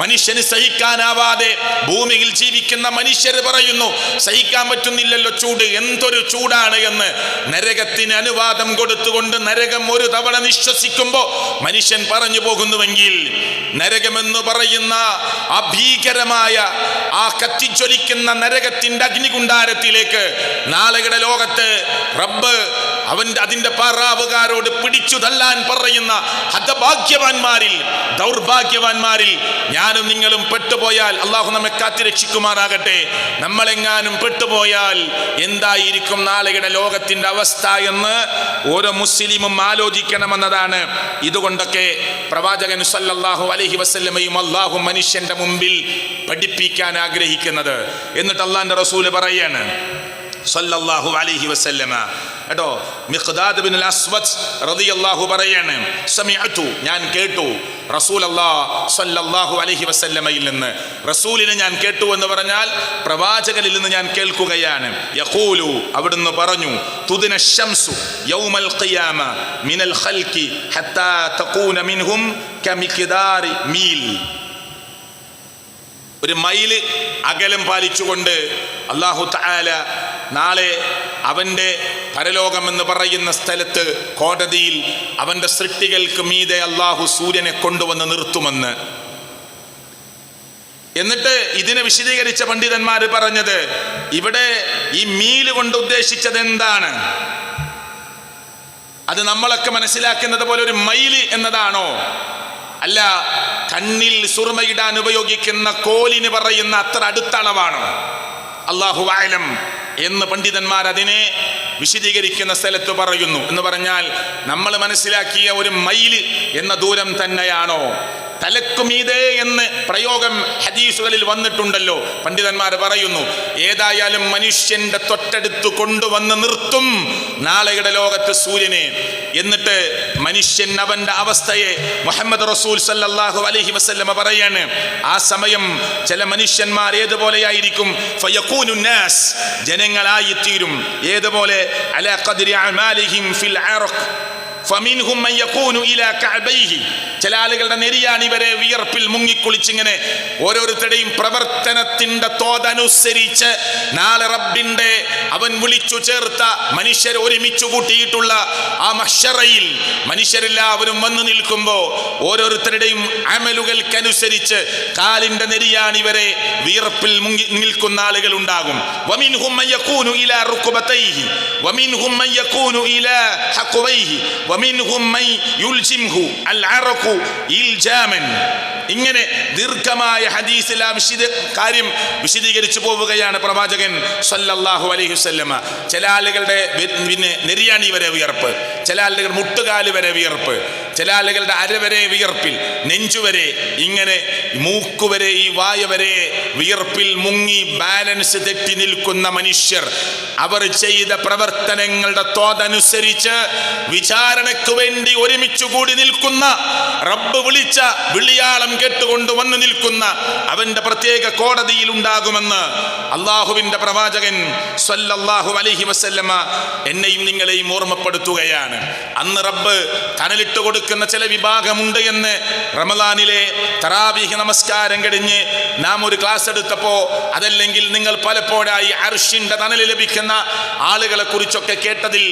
[SPEAKER 1] മനുഷ്യന് സഹിക്കാനാവാതെ ഭൂമിയിൽ ജീവിക്കുന്ന മനുഷ്യർ പറയുന്നു, സഹിക്കാൻ പറ്റുന്നില്ലല്ലോ ചൂട്, എന്തൊരു ചൂടാണ് എന്ന്. നരകത്തിന് അനുവാദം കൊടുത്തുകൊണ്ട് നരകം ഒരു തവണ നിശ്വസിക്കുമ്പോ മനുഷ്യൻ പറഞ്ഞു പോകുന്നുവെങ്കിൽ, നരകമെന്ന് പറയുന്ന അഭീകരമായ ആ കത്തിജ്വലിക്കുന്ന നരകത്തിന്റെ അഗ്നികുണ്ടാരത്തിലേക്ക് നാളെയുടെ ലോകത്ത് റബ്ബ് അതിന്റെ പാറാവുകാരോട് പിടിച്ചു തള്ളാൻ പറയുന്ന ഹതഭാഗ്യവാന്മാരിൽ, ദൗർഭാഗ്യവാന്മാരിൽ ഞാനും നിങ്ങളും പെട്ടുപോയാൽ, അള്ളാഹു നമ്മെ കാത്തിരക്ഷിക്കുമാറാകട്ടെ, നമ്മളെങ്ങാനും പെട്ടുപോയാൽ എന്തായിരിക്കും നാളെയുടെ ലോകത്തിന്റെ അവസ്ഥ എന്ന് ഓരോ മുസ്ലിമും ആലോചിക്കണമെന്നതാണ്. ഇതുകൊണ്ടൊക്കെ പ്രവാചകൻ സല്ലല്ലാഹു അലൈഹി വസല്ലമയും അള്ളാഹു മനുഷ്യന്റെ മുമ്പിൽ പഠിപ്പിക്കാൻ ആഗ്രഹിക്കുന്നത്. എന്നിട്ട് അള്ളാന്റെ റസൂല് പറയാണ് സല്ലല്ലാഹു അലൈഹി വസല്ലമ, കേട്ടോ, മിഖ്ദാദ് ബിൻ അസ്വദ് റളിയല്ലാഹു പറയാണ്, സമിഅതു, ഞാൻ കേട്ടു റസൂലല്ലാഹ് സല്ലല്ലാഹു അലൈഹി വസല്ലമയിൽ നിന്ന്, റസൂലിനെ ഞാൻ കേട്ടു എന്ന് പറഞ്ഞാൽ പ്രവാചകനിൽ നിന്ന് ഞാൻ കേൾക്കുകയാണ്. യഖൂലു, അവിടുന്ന് പറഞ്ഞു, തുദിന ശംസു യൗമൽ ഖിയാമ മിനൽ ഖൽഖി ഹത്താ തകൂന മിൻഹും കമിഖ്ദാരി മീൽ. ഒരു മൈല് അകലം പാലിച്ചുകൊണ്ട് അല്ലാഹു തആല നാളെ അവൻ്റെ പരലോകം എന്ന് പറയുന്ന സ്ഥലത്ത് കോടതിയിൽ അവൻ്റെ സൃഷ്ടികൾക്ക് മീതെ അല്ലാഹു സൂര്യനെ കൊണ്ടുവന്ന് നിർത്തുമെന്ന്. എന്നിട്ട് ഇതിനെ വിശദീകരിച്ച പണ്ഡിതന്മാർ പറഞ്ഞത്, ഇവിടെ ഈ മീല് കൊണ്ട് ഉദ്ദേശിച്ചത് എന്താണ്? അത് നമ്മളൊക്കെ മനസ്സിലാക്കുന്നത് പോലെ ഒരു മൈല് എന്നതാണോ? അല്ല, കണ്ണിൽ സുർമയിടാൻ ഉപയോഗിക്കുന്ന കോലിന് പറയുന്ന അത്ര അടുത്ത അളവാണോ? അല്ലാഹു അഅലം എന്ന് പണ്ഡിതന്മാർ അതിനെ വിശദീകരിക്കുന്ന സ്ഥലത്ത് പറയുന്നു. എന്ന് പറഞ്ഞാൽ നമ്മൾ മനസ്സിലാക്കിയ ഒരു മൈല് എന്ന ദൂരം തന്നെയാണോ? തലക്കുമീതേ എന്ന് പ്രയോഗം ഹദീസുകളിൽ വന്നിട്ടുണ്ടല്ലോ. പണ്ഡിതന്മാർ പറയുന്നു, ഏതായാലും മനുഷ്യന്റെ തൊട്ടടുത്ത് കൊണ്ടുവന്ന് നിർത്തും നാളെയുടെ ലോകത്ത് സൂര്യനെ. എന്നിട്ട് മനുഷ്യൻ അവന്റെ അവസ്ഥയെ മുഹമ്മദ് റസൂൽ സല്ലല്ലാഹു അലൈഹി വസല്ലമ പറയാണ്, ആ സമയം ചില മനുഷ്യന്മാർ ഏതുപോലെയായിരിക്കും? ഫയകൂനു നാസ്, ജനങ്ങളായിത്തീരും. ഏതുപോലെ? അലാ ഖദ്രി അമാലിഹിം ഫിൽ അറഖ് ഫമിൻഹും മൻ യകൂനു ഇലാ കഅബൈഹി, ചില ആളുകളുടെ നെരിയാണി വരെ വിയർപ്പിൽ മുങ്ങിക്കുളിച്ചിങ്ങനെ ഓരോരുത്തരുടെയും പ്രവർത്തനത്തിന്റെ തോതനുസരിച്ച് നാളെ റബ്ബിന്റെ അവൻ വിളിച്ചു ചേർത്ത മനുഷ്യർ ഒരുമിച്ച് കൂട്ടിയിട്ടുള്ള ആ മഹ്ശറയിൽ മനുഷ്യരെല്ലാവരും വന്നു നിൽക്കുമ്പോൾ ഓരോരുത്തരുടെയും അമലുകൾക്കനുസരിച്ച് കാലിന്റെ നെരിയാണി വരെ വിയർപ്പിൽ മുങ്ങി നിൽക്കുന്ന ആളുകൾ ഉണ്ടാകും. വമിൻഹും മൻ യകൂനു ഇലാ റുക്ബതൈഹി വമിൻഹും മൻ യകൂനു ഇലാ ഹഖവൈഹി വമിൻഹും മൻ യുൽജിംഹു അൽ അറഖു ഇൽജാമൻ. ഇങ്ങനെ ദീർഘമായ ഹദീസിൽ ആ കാര്യം വിശദീകരിച്ചു പോവുകയാണ് പ്രവാചകൻ സല്ലല്ലാഹു അലൈഹി വസല്ലമ. ചില ആളുകളുടെ പിന്നെ നെരിയാണി വരെ വിയർപ്പ്, ചില ആളുകൾ മുട്ടുകാല് വരെ വിയർപ്പ്, ചില ആളുകളുടെ അരവരെ വിയർപ്പിൽ, നെഞ്ചുവരെ, ഇങ്ങനെ മൂക്കുവരെ, ഈ വായ വരെ വിയർപ്പിൽ മുങ്ങി ബാലൻസ് തെറ്റി നിൽക്കുന്ന മനുഷ്യർ അവർ ചെയ്ത പ്രവർത്തനങ്ങളുടെ തോതനുസരിച്ച് വിചാരണയ്ക്ക് വേണ്ടി ഒരുമിച്ച് കൂടി നിൽക്കുന്ന, റബ്ബ് വിളിച്ച വിളിയാളം കേട്ടുകൊണ്ട് വന്നു നിൽക്കുന്ന അവന്റെ പ്രത്യേക കോടതിയിൽ ഉണ്ടാകുമെന്ന് അള്ളാഹുവിന്റെ പ്രവാചകൻ സല്ലല്ലാഹു അലൈഹി വസല്ലമ എന്നെയും നിങ്ങളെയും ഓർമ്മപ്പെടുത്തുകയാണ്. അന്ന് റബ്ബ് തണലിട്ട് കൊടുക്കുന്ന ചില വിഭാഗമുണ്ട് എന്ന് റമദാനിലെ തറാവീഹ് നമസ്കാരം കഴിഞ്ഞ് നാം ഒരു ക്ലാസ് എടുത്തപ്പോ, അതല്ലെങ്കിൽ നിങ്ങൾ പലപ്പോഴായി അർശിന്റെ തണൽ ലഭിക്കുന്ന ആളുകളെ കുറിച്ചൊക്കെ കേട്ടതിൽ,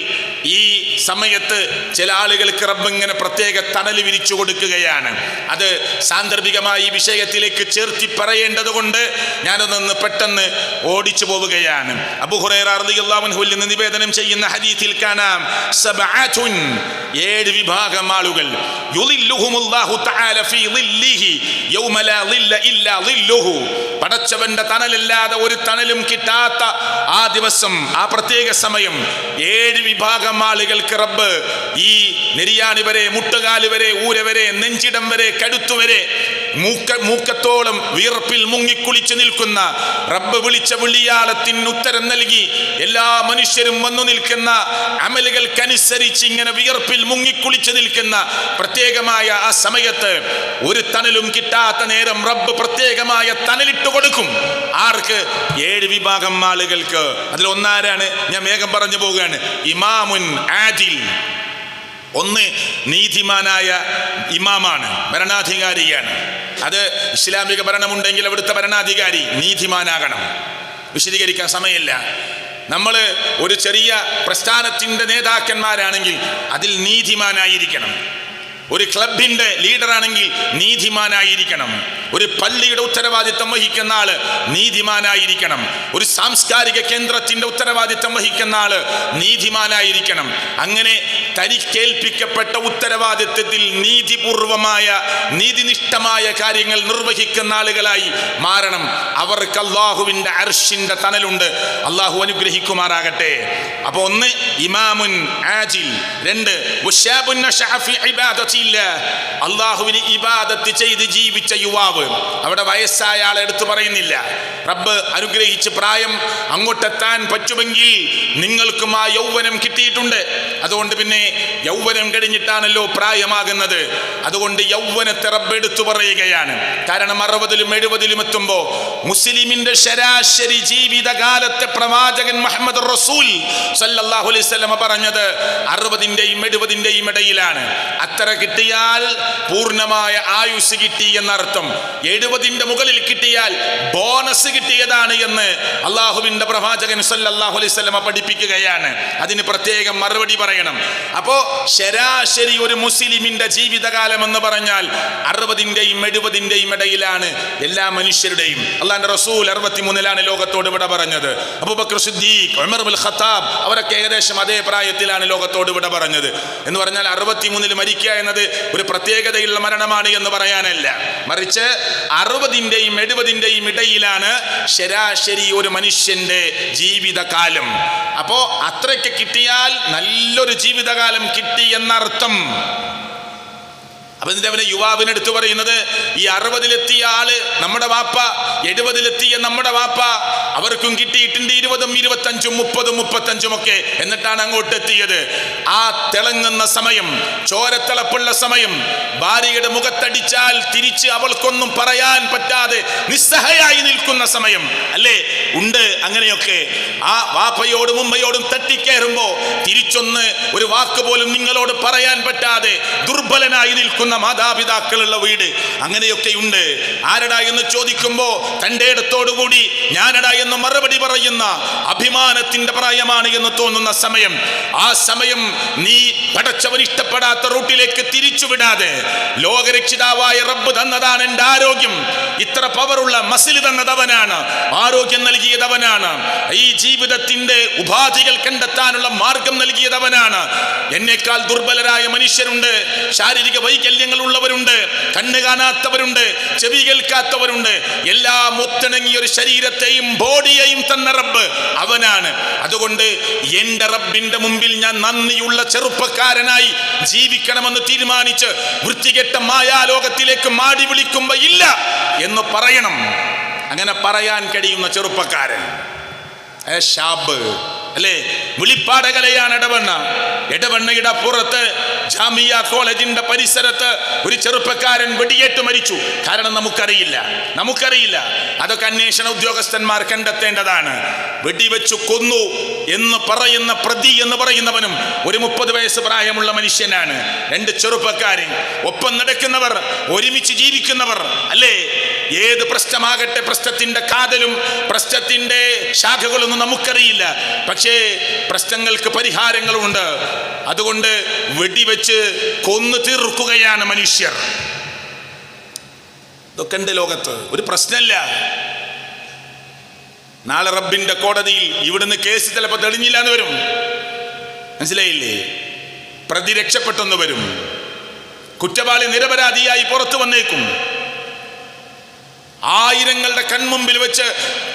[SPEAKER 1] ഈ സമയത്ത് ചില ആളുകൾക്ക് റബ്ബ് ഇങ്ങനെ പ്രത്യേക തണൽ വിരിച്ചു കൊടുക്കുകയാണ്. അത് സാന്ദർഭികമായി ഈ വിഷയത്തിലേക്ക് ചേർത്തി പറയേണ്ടത് കൊണ്ട് ഞാനതൊന്ന് പെട്ടെന്ന് ഓടിച്ചു പോവുകയാണ്. അബൂ ഹുറൈറ റളിയല്ലാഹു അൻഹുവിൽ നിന്ന് നിവേദനം ചെയ്യുന്ന ഹദീസിൽ കാണാം, സബഅതുൻ, 7 വിഭാഗം ആളുകൾ, യുളില്ലുഹുമുല്ലാഹു തആല ഫീ ളില്ലിഹി യൗമ ലാ ളില്ല ഇല്ലാ ളില്ലുഹു, പടച്ചവന്റെ തണലല്ലാതെ ഒരു തണലും കിട്ടാത്ത ആ ദിവസം, ആ പ്രത്യേക സമയം 7 വിഭാഗം ആളുകൾക്ക് റബ്ബ് ഈ നെരിയാണി വരെ, മുട്ടുകാല് വരെ, ഊര വരെ, നെഞ്ചിടം വരെ, കഴുത്തുവരെ, മൂക്കത്തോളം വിയർപ്പിൽ മുങ്ങിക്കുളിച്ച് നിൽക്കുന്ന, റബ്ബ് വിളിച്ച വിളിയാളത്തിന് ഉത്തരം നൽകി എല്ലാ മനുഷ്യരും വന്നു നിൽക്കുന്ന, അമലുകൾക്കനുസരിച്ച് ഇങ്ങനെ വിയർപ്പിൽ മുങ്ങിക്കുളിച്ച് നിൽക്കുന്ന പ്രത്യേകമായ ആ സമയത്ത് ഒരു തണലും കിട്ടാത്ത നേരം റബ്ബ് പ്രത്യേകമായ തണലിട്ട് കൊടുക്കും. ആർക്ക്? 7 വിഭാഗം ആളുകൾക്ക്. അതിൽ ഒന്നാരാണ്? ഞാൻ വേഗം പറഞ്ഞു പോവുകയാണ്. ഇമാമുൻ ആദിൽ, ഒന്ന് നീതിമാനായ ഇമാമാണ്, ഭരണാധികാരിയാണ്. അത് ഇസ്ലാമിക ഭരണമുണ്ടെങ്കിൽ അവിടുത്തെ ഭരണാധികാരി നീതിമാനാകണം. വിശദീകരിക്കാൻ സമയമില്ല. നമ്മൾ ഒരു ചെറിയ പ്രസ്ഥാനത്തിൻ്റെ നേതാക്കന്മാരാണെങ്കിൽ അതിൽ നീതിമാനായിരിക്കണം. ഒരു ക്ലബിൻ്റെ ലീഡറാണെങ്കിൽ നീതിമാനായിരിക്കണം. ഒരു പള്ളിയുടെ ഉത്തരവാദിത്തം വഹിക്കുന്ന ആള് നീതിമാനായിരിക്കണം. ഒരു സാംസ്കാരിക കേന്ദ്രത്തിന്റെ ഉത്തരവാദിത്തം വഹിക്കുന്ന ആള് നീതിമാനായിരിക്കണം. അങ്ങനെ തനിക്കേൽപ്പിക്കപ്പെട്ട ഉത്തരവാദിത്തത്തിൽ നീതിപൂർവമായ നീതിനിഷ്ഠമായ കാര്യങ്ങൾ നിർവഹിക്കുന്ന ആളുകളായി മാറണം. അവർക്ക് അള്ളാഹുവിന്റെ അർശിന്റെ തണലുണ്ട്. അള്ളാഹു അനുഗ്രഹിക്കുമാറാകട്ടെ. അപ്പൊ ഒന്ന് ഇമാമുൻ ആജിൽ, രണ്ട് അള്ളാഹുവിന് ഇബാദത്ത് ചെയ്ത് ജീവിച്ച യുവാവ്. അവിടെ വയസ്സായ ആളെ എടുത്തു പറയുന്നില്ല. റബ്ബ് അനുഗ്രഹിച്ച് പ്രായം അങ്ങോട്ടെത്താൻ പറ്റുമെങ്കിൽ നിങ്ങൾക്കും ആ യൗവനം കിട്ടിയിട്ടുണ്ട്. അതുകൊണ്ട് പിന്നെ യൗവനം കഴിഞ്ഞിട്ടാണല്ലോ പ്രായമാകുന്നത്. അതുകൊണ്ട് യൗവനത്തെ റബ്ബ് എടുത്തു പറയുകയാണ്. കാരണം 60-ലും 70-ലും എത്തുമ്പോ മുസ്ലിമിന്റെ ശരാശരി ജീവിതകാലത്തെ പ്രവാചകൻ മുഹമ്മദ് റസൂൽ സല്ലല്ലാഹു അലൈഹി വസല്ലം പറഞ്ഞത് 60-ന്റെയും 70-ന്റെയും ഇടയിലാണ്. അത്ര കിട്ടിയാൽ പൂർണ്ണമായ ആയുസ് കിട്ടി എന്നർത്ഥം. 70-ന്റെ മുകളിൽ കിട്ടിയാൽ ബോണസ് കിട്ടിയതാണ് എന്ന് അള്ളാഹുവിന്റെ പ്രവാചകൻ സല്ലല്ലാഹു അലൈഹി വസല്ലം പഠിപ്പിക്കുകയാണ്. അതിന് പ്രത്യേകം മറുപടി പറയണം. അപ്പോ ശരാശരി ഒരു മുസ്ലിമിന്റെ ജീവിതകാലം എന്ന് പറഞ്ഞാൽ 60-ന്റെയും 70-ന്റെയും ഇടയിലാണ് എല്ലാ മനുഷ്യരുടെയും. അള്ളാഹുവിന്റെ റസൂൽ 63-ലാണ് ലോകത്തോട് വിട പറഞ്ഞത്. അബൂബക്കർ സിദ്ദീഖ്, ഉമർ ഇബ്നുൽ ഖത്താബ് അവരൊക്കെ ഏകദേശം അതേ പ്രായത്തിലാണ് ലോകത്തോട് വിട പറഞ്ഞത്. എന്ന് പറഞ്ഞാൽ 63-ൽ മരിക്കുക എന്നത് ഒരു പ്രത്യേകതയുള്ള മരണമാണ് എന്ന് പറയാനല്ല, മറിച്ച് 60-ന്റെയും 70-ന്റെയും ഇടയിലാണ് ശരാശരി ഒരു മനുഷ്യന്റെ ജീവിതകാലം. അപ്പോ അത്രയ്ക്ക് കിട്ടിയാൽ നല്ലൊരു ജീവിതകാലം കിട്ടി എന്നർത്ഥം. അപ്പൊ ഇതിന്റെ അവനെ യുവാവിന് എടുത്തു പറയുന്നത്, ഈ 60-ലെത്തിയ ആള് നമ്മുടെ വാപ്പ, 70-ലെത്തിയ നമ്മുടെ വാപ്പ, അവർക്കും കിട്ടിയിട്ടുണ്ട് 20-ഉം 25-ഉം 30-ഉം 35-ഉം ഒക്കെ. എന്നിട്ടാണ് അങ്ങോട്ട് എത്തിയത്. ആ തിളങ്ങുന്ന സമയം, ചോരത്തിളപ്പുള്ള സമയം, ഭാര്യയുടെ മുഖത്തടിച്ചാൽ തിരിച്ച് അവൾക്കൊന്നും പറയാൻ പറ്റാതെ നിസ്സഹായായി നിൽക്കുന്ന സമയം അല്ലേ? ഉണ്ട് അങ്ങനെയൊക്കെ. ആ വാപ്പയോടും ഉമ്മയോടും തട്ടിക്കയറുമ്പോ തിരിച്ചൊന്ന് ഒരു വാക്ക് പോലും നിങ്ങളോട് പറയാൻ പറ്റാതെ ദുർബലനായി നിൽക്കുന്ന മാതാപിതാക്കളുള്ള വീട്, അങ്ങനെയൊക്കെയുണ്ട്. ആരടാ എന്ന് ചോദിക്കുമ്പോ തന്റെ ഇടത്തോടുകൂടി ഞാനടാ എന്ന് മറുപടി പറയുന്ന അഭിമാനത്തിന്റെ പ്രായമാണ് എന്ന് തോന്നുന്ന സമയം. ആ സമയം നീ പടച്ചവൻ ഇഷ്ടപ്പെടാത്ത റൂട്ടിലേക്ക് തിരിച്ചുവിടാതെ, ലോകരക്ഷിതാവായ റബ്ബ് തന്നതാണ് എന്റെ ആരോഗ്യം, ഇത്ര പവറുള്ള മസിൽ തന്നതവനാണ്, ആരോഗ്യം നൽകിയതവനാണ്, ഈ ജീവിതത്തിന്റെ ഉപാധികൾ കണ്ടെത്താനുള്ള മാർഗം നൽകിയതവനാണ്. എന്നേക്കാൾ ദുർബലരായ മനുഷ്യരുണ്ട്, ശാരീരിക വൈകല്യങ്ങൾ ഉള്ളവരുണ്ട്, കണ്ണ് കാണാത്തവരുണ്ട്, ചെവി കേൾക്കാത്തവരുണ്ട്. എല്ലാം ഒത്തിണങ്ങിയ ഒരു ശരീരത്തെയും ബോഡിയെയും തന്ന റബ്ബ് അവനാണ്. അതുകൊണ്ട് എന്റെ റബ്ബിന്റെ മുമ്പിൽ ഞാൻ നന്ദിയുള്ള ചെറുപ്പക്കാരനായി ജീവിക്കണമെന്ന് തീരുമാനിച്ച് വൃത്തികെട്ട മായാലോകത്തിലേക്ക് മാടി വിളിക്കുമ്പോ ഇല്ല എന്ന് പറയണം. അങ്ങനെ പറയാൻ കഴിയുന്ന ചെറുപ്പക്കാരൻ ഷാബ് അല്ലേ? വിളിപ്പാടകലയാണ് ഇടവണ്ണ. ഇടവണ്ണയുടെ പുറത്ത് ജാമിയ കോളേജിന്റെ പരിസരത്ത് ഒരു ചെറുപ്പക്കാരൻ വെടിയേറ്റ് മരിച്ചു. കാരണം നമുക്കറിയില്ല. അതൊക്കെ അന്വേഷണ ഉദ്യോഗസ്ഥന്മാർ കണ്ടെത്തേണ്ടതാണ്. വെടിവെച്ചു കൊന്നു എന്ന് പറയുന്ന പ്രതി എന്ന് പറയുന്നവനും ഒരു 30 വയസ്സ് പ്രായമുള്ള മനുഷ്യനാണ്. 2 ചെറുപ്പക്കാരൻ ഒപ്പം നടക്കുന്നവർ, ഒരുമിച്ച് ജീവിക്കുന്നവർ അല്ലേ? ഏത് പ്രശ്നമാകട്ടെ, പ്രശ്നത്തിന്റെ കാതലും പ്രശ്നത്തിന്റെ ശാഖകളൊന്നും നമുക്കറിയില്ല. പക്ഷേ പ്രശ്നങ്ങൾക്ക് പരിഹാരങ്ങളുണ്ട്. അതുകൊണ്ട് വെടിവെച്ച് കൊന്നു തീർക്കുകയാണ് മനുഷ്യർ. ഇതൊക്കെ ഉണ്ട് ലോകത്ത്, ഒരു പ്രശ്നമില്ല. നാളെ റബ്ബിന്റെ കോടതിയിൽ ഇവിടുന്ന് കേസ് ചിലപ്പോൾ തെളിഞ്ഞില്ല എന്ന് വരും, മനസ്സിലായില്ലേ? പ്രതി രക്ഷപ്പെട്ടെന്ന് വരും, കുറ്റവാളി നിരപരാധിയായി പുറത്തു വന്നേക്കും. ആയിരങ്ങളുടെ കൺമുമ്പിൽ വെച്ച്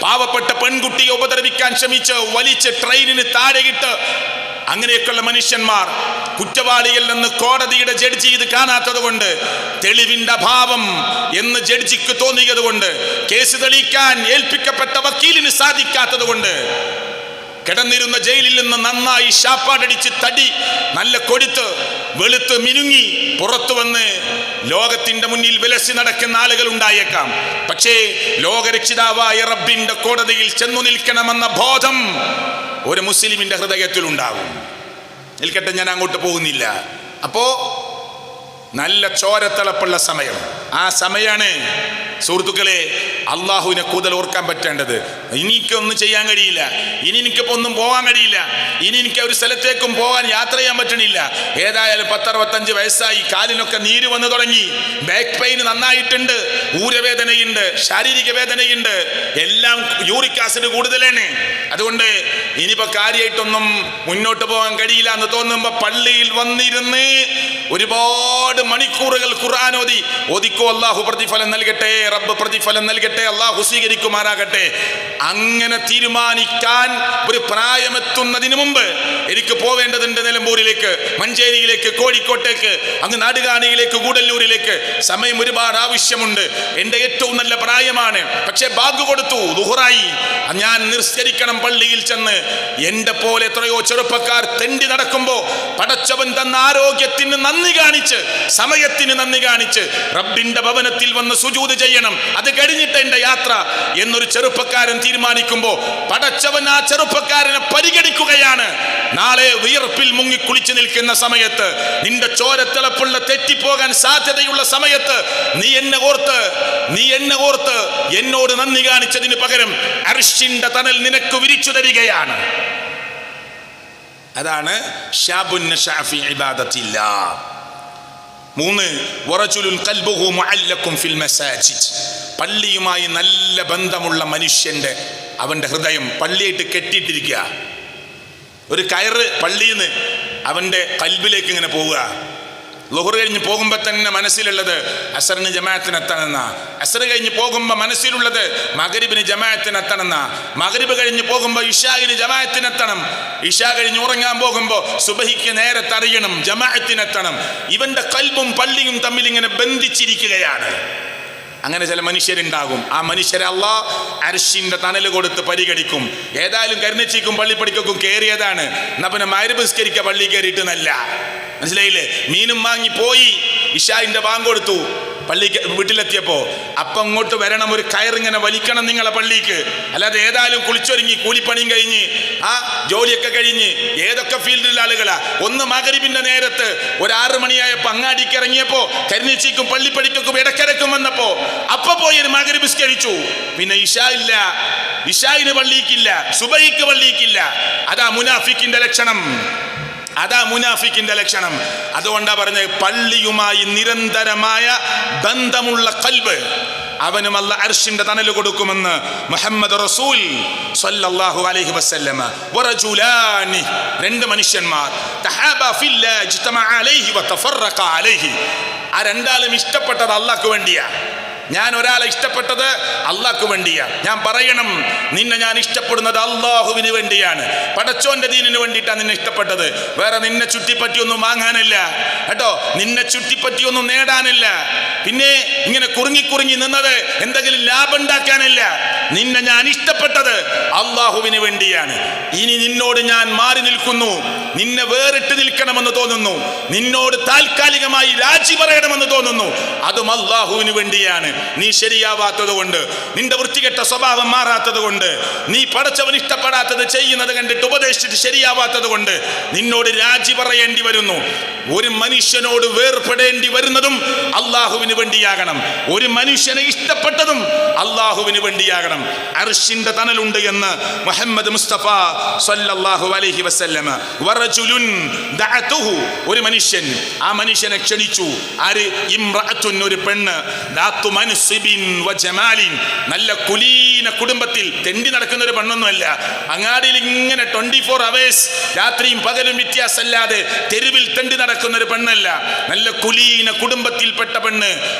[SPEAKER 1] പാവപ്പെട്ട പെൺകുട്ടിയെ ഉപദ്രവിക്കാൻ ശ്രമിച്ച് വലിച്ച് ട്രെയിനിന് താഴെയിട്ട് അങ്ങനെയൊക്കെയുള്ള മനുഷ്യന്മാർ കുറ്റവാളികൾ എന്ന് കോടതിയുടെ ജഡ്ജി ഇത് കാണാത്തത് കൊണ്ട്, തെളിവിന്റെ അഭാവം എന്ന് ജഡ്ജിക്ക് തോന്നിയത് കൊണ്ട്, കേസ് തെളിയിക്കാൻ ഏൽപ്പിക്കപ്പെട്ട വക്കീലിന് സാധിക്കാത്തത് കൊണ്ട്, കിടന്നിരുന്ന ജയിലിൽ നിന്ന് നന്നായി ശാപ്പാടടിച്ച് തടി നല്ല കൊടുത്ത് വെളുത്ത് മിനുങ്ങി പുറത്തു വന്ന് ലോകത്തിന്റെ മുന്നിൽ വിലസി നടക്കുന്ന ആളുകൾ ഉണ്ടായേക്കാം. പക്ഷേ ലോകരക്ഷിതാവായ റബ്ബിന്റെ കോടതിയിൽ ചെന്നു നിൽക്കണമെന്ന ബോധം ഒരു മുസ്ലിമിന്റെ ഹൃദയത്തിൽ ഉണ്ടാകും. നിൽക്കട്ടെ, ഞാൻ അങ്ങോട്ട് പോകുന്നില്ല. അപ്പോ നല്ല ചോരത്തിളപ്പുള്ള സമയം, ആ സമയമാണ് സുഹൃത്തുക്കളെ, അള്ളാഹുവിനെ കൂടുതൽ ഓർക്കാൻ പറ്റേണ്ടത്. എനിക്കൊന്നും ചെയ്യാൻ കഴിയില്ല, ഇനി എനിക്കിപ്പോൾ ഒന്നും പോകാൻ കഴിയില്ല, ഇനി എനിക്ക് ഒരു സ്ഥലത്തേക്കും പോകാൻ യാത്ര ചെയ്യാൻ പറ്റണില്ല. ഏതായാലും 10-65 വയസ്സായി, കാലിനൊക്കെ നീര് വന്നു തുടങ്ങി, ബാക്ക് പെയിൻ നന്നായിട്ടുണ്ട്, ഊരവേദനയുണ്ട്, ശാരീരിക വേദനയുണ്ട്, എല്ലാം യൂറിക് ആസിഡ് കൂടുതലാണ്. അതുകൊണ്ട് ഇനിയിപ്പോ കാര്യമായിട്ടൊന്നും മുന്നോട്ട് പോകാൻ കഴിയില്ല എന്ന് തോന്നുമ്പോ പള്ളിയിൽ വന്നിരുന്ന് ഒരുപാട് മണിക്കൂറുകൾ ഖുർആൻ ഓദിക്കോ. അള്ളാഹു പ്രതിഫലം നൽകട്ടെ, റബ്ബ് പ്രതിഫലം നൽകട്ടെ, അള്ളാഹു സ്വീകരിക്കുമാറാകട്ടെ. അങ്ങനെ തീരുമാനിക്കാൻ ഒരു പ്രായമെത്തുന്നതിന് മുമ്പ് എനിക്ക് പോവേണ്ടതുണ്ട് നിലമ്പൂരിലേക്ക്, മഞ്ചേരിയിലേക്ക്, കോഴിക്കോട്ടേക്ക്, അങ്ങ് നാടുകാണിയിലേക്ക്, ഗൂഡല്ലൂരിലേക്ക്. സമയം ഒരുപാട് ആവശ്യമുണ്ട്. എൻ്റെ ഏറ്റവും നല്ല പ്രായമാണ്. പക്ഷേ ബാങ്ക് കൊടുത്തു, ദുഹറായി, ഞാൻ നിസ്കരിക്കണം പള്ളിയിൽ ചെന്ന്. എൻ്റെ പോലെ എത്രയോ ചെറുപ്പക്കാർ തെണ്ടി നടക്കുമ്പോ പടച്ചവൻ തന്ന ആരോഗ്യത്തിന് നന്ദി കാണിച്ച്, സമയത്തിന് നന്ദി കാണിച്ച് റബ്ബിന്റെ ഭവനത്തിൽ വന്ന് സുജൂദ് ചെയ്യണം, അത് കഴിഞ്ഞിട്ട് എൻ്റെ യാത്ര എന്നൊരു ചെറുപ്പക്കാരൻ തീരുമാനിക്കുമ്പോ പടച്ചവൻ ആ ചെറുപ്പക്കാരനെ പരിഗണിക്കുകയാണ്. നാളെ വിയർപ്പിൽ മുങ്ങി കുളിച്ചു നിൽക്കുന്ന സമയത്ത്, നിന്റെ ചോരത്തിളപ്പുള്ള തെറ്റിപ്പോകാൻ സാധ്യതയുള്ള സമയത്ത് നീ എന്നെ ഓർത്ത് എന്നോട് നന്ദി കാണിച്ചതിന് പകരം അർശിന്റെ തണൽ നിനക്ക് വിരിച്ചു തരികയാണ്. അതാണ് ശാബുൻ നശഅ ഫീ ഇബാദത്തില്ലാഹ്. 3 വറജുലുൻ ഖൽബുഹു മുഅല്ലഖുൻ ഫിൽ മസാജിദ്. പള്ളിയുമായി നല്ല ബന്ധമുള്ള മനുഷ്യന്റെ അവന്റെ ഹൃദയം പള്ളിയായിട്ട് കെട്ടിയിട്ടിരിക്കുക. ഒരു കയറ് പള്ളിയിൽ നിന്ന് അവന്റെ ഖൽബിലേക്ക് ഇങ്ങനെ പോവുക. ളുഹർ കഴിഞ്ഞ് പോകുമ്പോൾ തന്നെ മനസ്സിലുള്ളത് അസറിന് ജമാഅത്തിനെത്തണമെന്ന, അസർ കഴിഞ്ഞ് പോകുമ്പോൾ മനസ്സിലുള്ളത് മഗ്രിബിന് ജമാഅത്തിനെത്തണമെന്ന, മഗ്രിബ് കഴിഞ്ഞ് പോകുമ്പോൾ ഇശാഇന് ജമാഅത്തിനെത്തണം, ഇശാ കഴിഞ്ഞ് ഉറങ്ങാൻ പോകുമ്പോൾ സുബഹിക്ക് നേരത്തെ അറിയണം, ജമാഅത്തിനെത്തണം. ഇവന്റെ ഖൽബും പള്ളിയും തമ്മിൽ ഇങ്ങനെ ബന്ധിച്ചിരിക്കുകയാണ്. അങ്ങനെ ചില മനുഷ്യരുണ്ടാകും. ആ മനുഷ്യരെ അല്ലാഹ് അർശിന്റെ തണൽ കൊടുത്ത് പരിഗണിക്കും. ഏതായാലും കരുണച്ചിക്കും പള്ളിപ്പടിക്കും കയറിയതാണ്, എന്നാ പിന്നെ മഗ്രിബ് നിസ്കരിക്കുക പള്ളി കയറിയിട്ട് നല്ല, മനസ്സിലായില്ലേ? മീനും വാങ്ങി പോയി, ഇശാഇന്റെ ബാങ്ക് കൊടുത്തു, പള്ളിക്ക് വീട്ടിലെത്തിയപ്പോ അപ്പം അങ്ങോട്ട് വരണം, ഒരു കയറിങ്ങനെ വലിക്കണം നിങ്ങളെ പള്ളിക്ക്. അല്ലാതെ ഏതായാലും കുളിച്ചൊരുങ്ങി കൂലിപ്പണിയും കഴിഞ്ഞ് ആ ജോലിയൊക്കെ കഴിഞ്ഞ് ഏതൊക്കെ ഫീൽഡിലുള്ള ആളുകളാ, ഒന്ന് മഗ്രിബിന്റെ നേരത്ത് ഒരു 6 മണിയായപ്പോ അങ്ങാടിക്ക് ഇറങ്ങിയപ്പോ കരിനീച്ചിക്കും പള്ളിപ്പടിക്കും ഇടക്കിടക്കും വന്നപ്പോ അപ്പൊ പോയി ഒരു മഗ്രിബ് നിസ്കരിച്ചു. പിന്നെ ഇശാ ഇല്ല, ഇശാഇന് പള്ളിക്കില്ല, സുബഹിക്ക് പള്ളിക്കില്ല. അതാ മുനാഫിക്കിന്റെ ലക്ഷണം, അതുകൊണ്ടാ പറഞ്ഞത് പള്ളിയുമായി നിരന്തരമായ ബന്ധമുള്ള ഖൽബ് അവനും അല്ലാഹ് അർശിന്റെ തണൽ കൊടുക്കുമെന്ന് മുഹമ്മദ് റസൂൽ സ്വല്ലല്ലാഹു അലൈഹി വസല്ലമ. വറജുലാനി, 2 മനുഷ്യന്മാർ, തഹാബ ഫില്ലാഹി ഇജ്തമഅ അലൈഹി വതഫറഖ അലൈഹി. ആ രണ്ടാളും ഇഷ്ടപ്പെട്ടത് അല്ലാഹ്ക്ക് വേണ്ടിയാ. ഞാൻ ഒരാളെ ഇഷ്ടപ്പെട്ടത് അള്ളാഹ്ക്ക് വേണ്ടിയാ. ഞാൻ പറയണം, നിന്നെ ഞാൻ ഇഷ്ടപ്പെടുന്നത് അള്ളാഹുവിന് വേണ്ടിയാണ്, പടച്ചോന്റെ ദീനിന് വേണ്ടിയിട്ടാണ് നിന്നെ ഇഷ്ടപ്പെട്ടത്. വേറെ നിന്നെ ചുറ്റിപ്പറ്റിയൊന്നും വാങ്ങാനില്ല കേട്ടോ, നിന്നെ ചുറ്റിപ്പറ്റിയൊന്നും നേടാനില്ല. പിന്നെ ഇങ്ങനെ കുറുങ്ങി നിന്നത് എന്തെങ്കിലും ലാഭം ഉണ്ടാക്കാനില്ല. നിന്നെ ഞാൻ ഇഷ്ടപ്പെട്ടത് അള്ളാഹുവിന് വേണ്ടിയാണ്. ഇനി നിന്നോട് ഞാൻ മാറി നിൽക്കുന്നു, നിന്നെ വേറിട്ട് നിൽക്കണമെന്ന് തോന്നുന്നു, നിന്നോട് താൽക്കാലികമായി രാജി പറയണമെന്ന് തോന്നുന്നു, അതും അള്ളാഹുവിന് വേണ്ടിയാണ്. നീ ശരിയാവാത്തത് കൊണ്ട്, നിന്റെ വൃത്തികെട്ട സ്വഭാവം മാറാത്തത് കൊണ്ട്, നീ പടച്ചവൻ ഇഷ്ടപ്പെടാത്തത് ചെയ്യുന്നത് കണ്ടിട്ട് ഉപദേശിച്ചിട്ട് ശരിയാവാത്തത് കൊണ്ട് നിന്നോട് രാജി പറയേണ്ടി വരുന്നു. ഒരു മനുഷ്യനോട് വേർപെടേണ്ടി വരുന്നതും അള്ളാഹുവിന് വേണ്ടിയാകണം. ഒരു മനുഷ്യനെ ഇഷ്ടപ്പെട്ടതും അള്ളാഹുവിന് വേണ്ടിയാകണം. അർശിന്റെ തണലുണ്ട് എന്ന് മുഹമ്മദ് മുസ്തഫ സ്വല്ലല്ലാഹു അലൈഹി വസല്ലമ. വറജുലുൻ ദഅതുഹു, ഒരു മനുഷ്യൻ, ആ മനുഷ്യനെ ക്ഷണിച്ചു. ആര്? ഇംറഅത്തുൻ, ഒരു പെണ്ണ്, ദാത്തു മൻസിബിൻ വജമാലിൻ, നല്ല കുലീന കുടുംബത്തിൽ തെണ്ടി നടക്കുന്ന ഒരു പെണ്ണൊന്നുമല്ല. അങ്ങാടിയിൽ ഇങ്ങനെ 24 hours രാത്രിയും പകലും വ്യത്യാസമല്ലാതെ തെരുവിൽ തെണ്ടി നടക്കുന്ന ഒരു പെണ്ണല്ല. നല്ല കുലീന കുടുംബത്തിൽപ്പെട്ട പെണ്ണ്,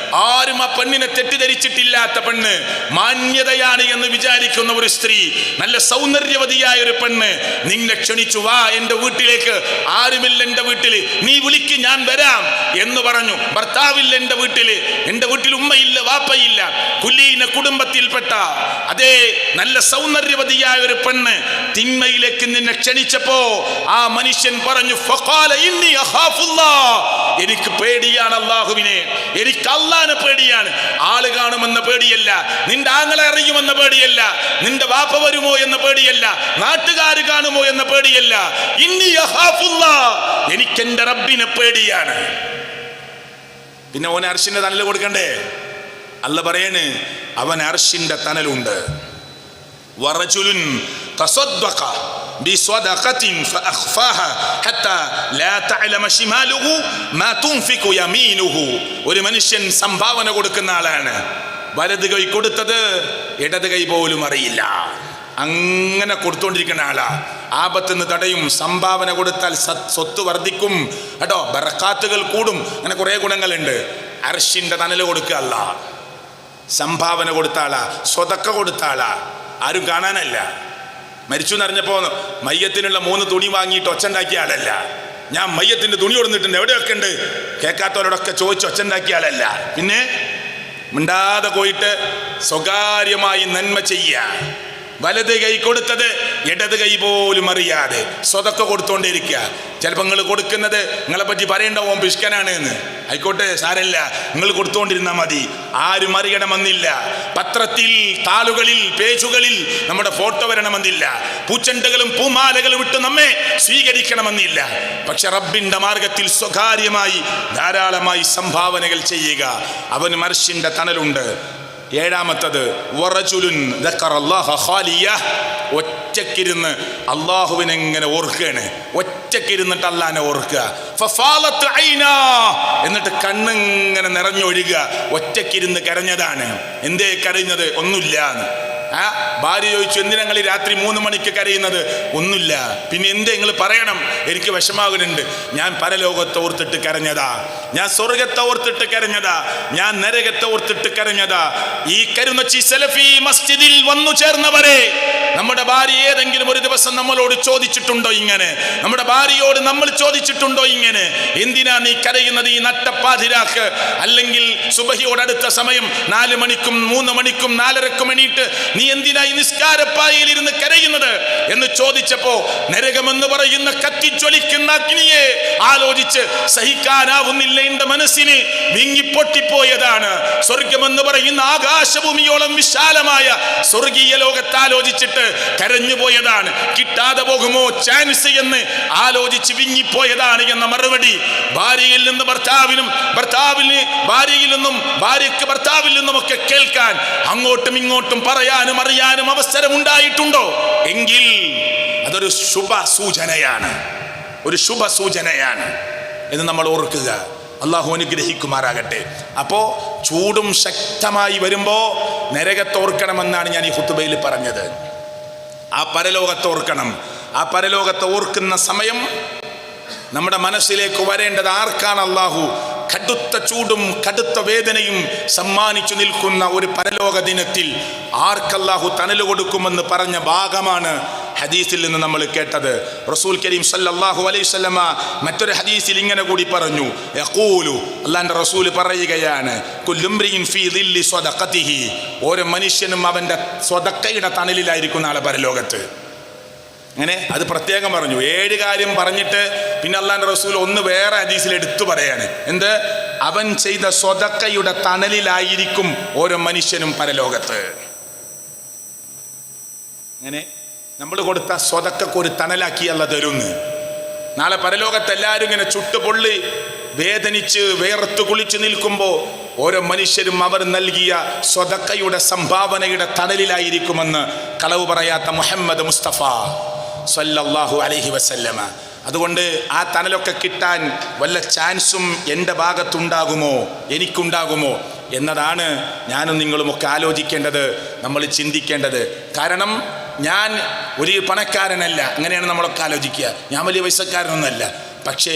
[SPEAKER 1] ആരും ആ പെണ്ണിനെ തെറ്റിദ്ധരിച്ചിട്ടില്ലാത്ത പെണ്ണ്, മാന്യതയാണ് എന്ന് വിചാരിക്കുന്ന ഒരു സ്ത്രീ, നല്ല സൗന്ദര്യവതിയായ ഒരു പെണ്ണ് നിന്നെ ക്ഷണിച്ചു. വാ എൻ്റെ വീട്ടിലേക്ക്, ആരുമില്ല എൻ്റെ വീട്ടിൽ, നീ വിളിക്ക് ഞാൻ വരാം എന്ന് പറഞ്ഞു. ഭർത്താവില്ല എൻ്റെ വീട്ടിൽ ഉമ്മയില്ല വാപ്പയില്ല, കുലീന കുടുംബത്തിൽപ്പെട്ട അതേ നല്ല സൗന്ദര്യവതിയായ ഒരു പെണ്ണ് തിന്മയിലേക്ക് നിന്നെ ക്ഷണിച്ചപ്പോ ആ മനുഷ്യൻ പറഞ്ഞു, ഫഖാല ഇന്നി അഖാഫുല്ലാഹ്, എനിക്ക് പേടിയാണ് അല്ലാഹുവിനെ, എനിക്ക് അല്ലാഹുവിനെ പേടിയാണ്. ആള് കാണുമെന്ന പേടിയല്ല, നിന്റെ ആങ്ങളെ അറിയുമെന്ന പേടിയല്ല, നിന്റെ വാപ്പ വരുമോ എന്ന പേടിയല്ല, നാട്ടുകാർ കാണുമോ എന്ന പേടിയല്ല. ഇന്നി അഖാഫുല്ലാഹ്, എനിക്ക് എൻ്റെ റബ്ബിനെ പേടിയാണ്. പിന്നെ ഓന് അർശിന്റെ തണല് കൊടുക്കണ്ടേ? അല്ല പറയണ് അവൻ അർശിന്റെ തണലുണ്ട്. വറജുലുൻ തസദ്ദഖ ബിസ്വദഖത്തിൻ ഫഅഖ്ഫാഹാ ഹത്താ ലാ തഅലമ ശിമാലുഹു മാ തുൻഫിഖു യമീനുഹു. ഒരു മനുഷ്യൻ സംഭാവന കൊടുക്കുന്ന ആളാണ്. വലത് കൈ കൊടുത്തത് ഇടത് കൈ പോലും അറിയില്ല. അങ്ങനെ കൊടുത്തുകൊണ്ടിരിക്കുന്ന ആളാ. ആപത്തുനിന്ന് തടയും. സംഭാവന കൊടുത്താൽ സ്വത്ത് വർദ്ധിക്കും കേട്ടോ, ബറക്കാത്തുകൾ കൂടും. അങ്ങനെ കുറേ ഗുണങ്ങളുണ്ട്. അർശിന്റെ തണല് കൊടുക്കുക അല്ല. സംഭാവന കൊടുത്ത ആളാ, സ്വതക്ക കൊടുത്ത ആളാ. ആരും കാണാനല്ല. മരിച്ചു എന്നറിഞ്ഞപ്പോ മയ്യത്തിനുള്ള 3 തുണി വാങ്ങിയിട്ട് ഒച്ചുണ്ടാക്കിയ ആളല്ല. ഞാൻ മയ്യത്തിന്റെ തുണി കൊടുത്തിട്ടുണ്ട്, എവിടെയൊക്കെ ഉണ്ട് കേൾക്കാത്തവരോടൊക്കെ ചോദിച്ച് ഒച്ചുണ്ടാക്കിയ ആളല്ല. പിന്നെ മിണ്ടാതെ പോയിട്ട് സ്വകാര്യമായി നന്മ ചെയ്യുക. വലത് കൈ കൊടുത്തത് ഇടത് കൈ പോലും അറിയാതെ സ്വതക്ക കൊടുത്തോണ്ടിരിക്കുക. ചിലപ്പോൾ നിങ്ങൾ കൊടുക്കുന്നത് നിങ്ങളെ പറ്റി പറയണ്ടാവും പിഷ്കനാണ് എന്ന്. ആയിക്കോട്ടെ, സാരമില്ല, നിങ്ങൾ കൊടുത്തോണ്ടിരുന്നാൽ മതി. ആരും അറിയണമെന്നില്ല. പത്രത്തിൽ, താളുകളിൽ, പേജുകളിൽ നമ്മുടെ ഫോട്ടോ വരണമെന്നില്ല. പൂച്ചെണ്ടുകളും പൂമാലകളും ഇട്ട് നമ്മെ സ്വീകരിക്കണമെന്നില്ല. പക്ഷെ റബ്ബിന്റെ മാർഗത്തിൽ സ്വകാര്യമായി ധാരാളമായി സംഭാവനകൾ ചെയ്യുക. അവന് അർശിന്റെ തണലുണ്ട്. ഏഴാമത്തത് വറജുലുൻ ദക്കറല്ലാഹ ഖാലിയഹ്. ഒറ്റക്കിരുന്ന് അള്ളാഹുവിനെ എങ്ങനെ ഓർക്കുകയാണ്. ഒറ്റക്കിരുന്നിട്ട് അല്ലാഹനെ ഓർക്കുക. ഫഫാലത്ത് ഐനാ, എന്നിട്ട് കണ്ണിങ്ങനെ നിറഞ്ഞൊഴുകുക. ഒറ്റക്കിരുന്ന് കരഞ്ഞതാണ്. എന്തേ കരയുന്നത്? ഒന്നുമില്ല. ഭാര്യ ചോദിച്ചു, എന്തിനാ നിങ്ങൾ രാത്രി 3 മണിക്ക് കരയുന്നത്? ഒന്നുമില്ല. പിന്നെ എന്തേ നിങ്ങൾ പറയണം? എനിക്ക് വിഷമാകുന്നുണ്ട്. ഞാൻ പരലോകത്തെ ഓർത്തിട്ട് കരഞ്ഞതാ, ഞാൻ സ്വർഗത്തെ ഓർത്തിട്ട് കരഞ്ഞതാ, ഞാൻ നരകത്തെ ഓർത്തിട്ട് കരഞ്ഞതാ. ഈ കരുന്നച്ചി സലഫി മസ്ജിദിൽ വന്നു ചേർന്നവരെ, നമ്മുടെ ഭാര്യ ഏതെങ്കിലും ഒരു ദിവസം നമ്മളോട് ചോദിച്ചിട്ടുണ്ടോ ഇങ്ങനെ? നമ്മുടെ ഭാര്യയോട് നമ്മൾ ചോദിച്ചിട്ടുണ്ടോ ഇങ്ങനെ? എന്തിനാ നീ കരയുന്നത് ഈ നട്ടപ്പാതിരാക്ക്? അല്ലെങ്കിൽ സുബഹിയോടടുത്ത സമയം 4 മണിക്കും 3 മണിക്കും 4:30ക്കും എണീട്ട് നീ എന്തിനാ ഈ നിസ്കാരപ്പായയിൽ ഇരുന്ന് കരയുന്നത് എന്ന് ചോദിച്ചപ്പോ, നരകമെന്ന് പറയുന്ന കത്തിജ്വലിക്കുന്ന അഗ്നിയെ ആലോചിച്ച് സഹിക്കാനാവുന്നില്ല എന്റെ മനസ്സിന്, വിങ്ങിപ്പൊട്ടിപ്പോയതാണ്. സ്വർഗമെന്ന് പറയുന്ന ആകാശഭൂമിയോളം വിശാലമായ സ്വർഗീയ ലോകത്തെ ആലോചിച്ചിട്ട് കരഞ്ഞുപോയതാണ്. കിട്ടാതെ പോകുമോ ചാൻസ് എന്ന് ആലോചിച്ച് വിങ്ങിപ്പോയതാണ് എന്ന മറുപടി ഭാര്യയിൽ നിന്ന് ഭർത്താവിനും, ഭർത്താവിന് ഭാര്യയിൽ നിന്നും, ഭാര്യയ്ക്ക് ഭർത്താവിൽ നിന്നുമൊക്കെ കേൾക്കാൻ, അങ്ങോട്ടും ഇങ്ങോട്ടും പറയാനും അറിയാനും അവസരമുണ്ടായിട്ടുണ്ടോ എങ്കിൽ അതൊരു ശുഭ സൂചനയാണ്, ഒരു ശുഭ സൂചനയാണ് എന്ന് നമ്മൾ ഓർക്കുക. അള്ളാഹു അനുഗ്രഹിക്കുമാറാകട്ടെ. അപ്പോ ചൂടും ശക്തമായി വരുമ്പോ നരകത്തോർക്കണമെന്നാണ് ഞാൻ ഈ ഖുതുബയിൽ പറഞ്ഞത്. ആ പരലോകത്തോർക്കണം. ആ പരലോകത്തെ ഓർക്കുന്ന സമയം നമ്മുടെ മനസ്സിലേക്ക് വരേണ്ടത് ആർക്കാണ്? അള്ളാഹു കടുത്ത ചൂടും കടുത്ത വേദനയും സമ്മാനിച്ചു നിൽക്കുന്ന ഒരു പരലോക ദിനത്തിൽ ആർക്കല്ലാഹു തണല് കൊടുക്കുമെന്ന് പറഞ്ഞ ഭാഗമാണ് ഹദീസിൽ നിന്ന് നമ്മൾ കേട്ടത്. റസൂൽ കരീം സല്ലല്ലാഹു അലൈഹി വസല്ലമ മറ്റൊരു ഹദീസിൽ ഇങ്ങനെ കൂടി പറഞ്ഞു, യഖൂലു, അല്ലാഹുവിന്റെ റസൂൽ പറയുകയാണ്, കുല്ലുംറിഇൻ ഫീ ദില്ലി സ്വദഖതിഹി, ഓരോ മനുഷ്യനും അവന്റെ സ്വദഖയുടെ തണലിലായിരിക്കും നാളെ പരലോകത്ത്. അങ്ങനെ അത് പ്രത്യേകം പറഞ്ഞു. 7 കാര്യം പറഞ്ഞിട്ട് പിന്നെ അല്ലാഹുവിന്റെ റസൂൽ ഒന്ന് വേറെ ഹദീസിൽ എടുത്തു പറയാണ്. എന്ത്? അവൻ ചെയ്ത സ്വദഖയുടെ തണലിലായിരിക്കും ഓരോ മനുഷ്യനും പരലോകത്ത്. അങ്ങനെ നമ്മൾ കൊടുത്ത സ്വദഖക്ക് ഒരു തണലാക്കി അല്ലാഹു തരുന്നു. നാളെ പരലോകത്ത് എല്ലാവരും ഇങ്ങനെ ചുട്ടുപൊള്ളി വേദനിച്ച് വേർത്ത് കുളിച്ച് നിൽക്കുമ്പോൾ ഓരോ മനുഷ്യരും അവർ നൽകിയ സ്വദഖയുടെ സംഭാവനയുടെ തണലിലായിരിക്കുമെന്ന് കളവ് പറയാത്ത മുഹമ്മദ് മുസ്തഫ സല്ലല്ലാഹു അലൈഹി വസല്ലമ. അതുകൊണ്ട് ആ തണലൊക്കെ കിട്ടാൻ വല്ല ചാൻസും എൻ്റെ ഭാഗത്തുണ്ടാകുമോ, എനിക്കുണ്ടാകുമോ എന്നതാണ് ഞാനും നിങ്ങളുമൊക്കെ ആലോചിക്കേണ്ടത്, നമ്മൾ ചിന്തിക്കേണ്ടത്. കാരണം ഞാൻ ഒരു പണക്കാരനല്ല, അങ്ങനെയാണ് നമ്മളൊക്കെ ആലോചിക്കുക. ഞാൻ വലിയ പൈസക്കാരനൊന്നുമല്ല. പക്ഷേ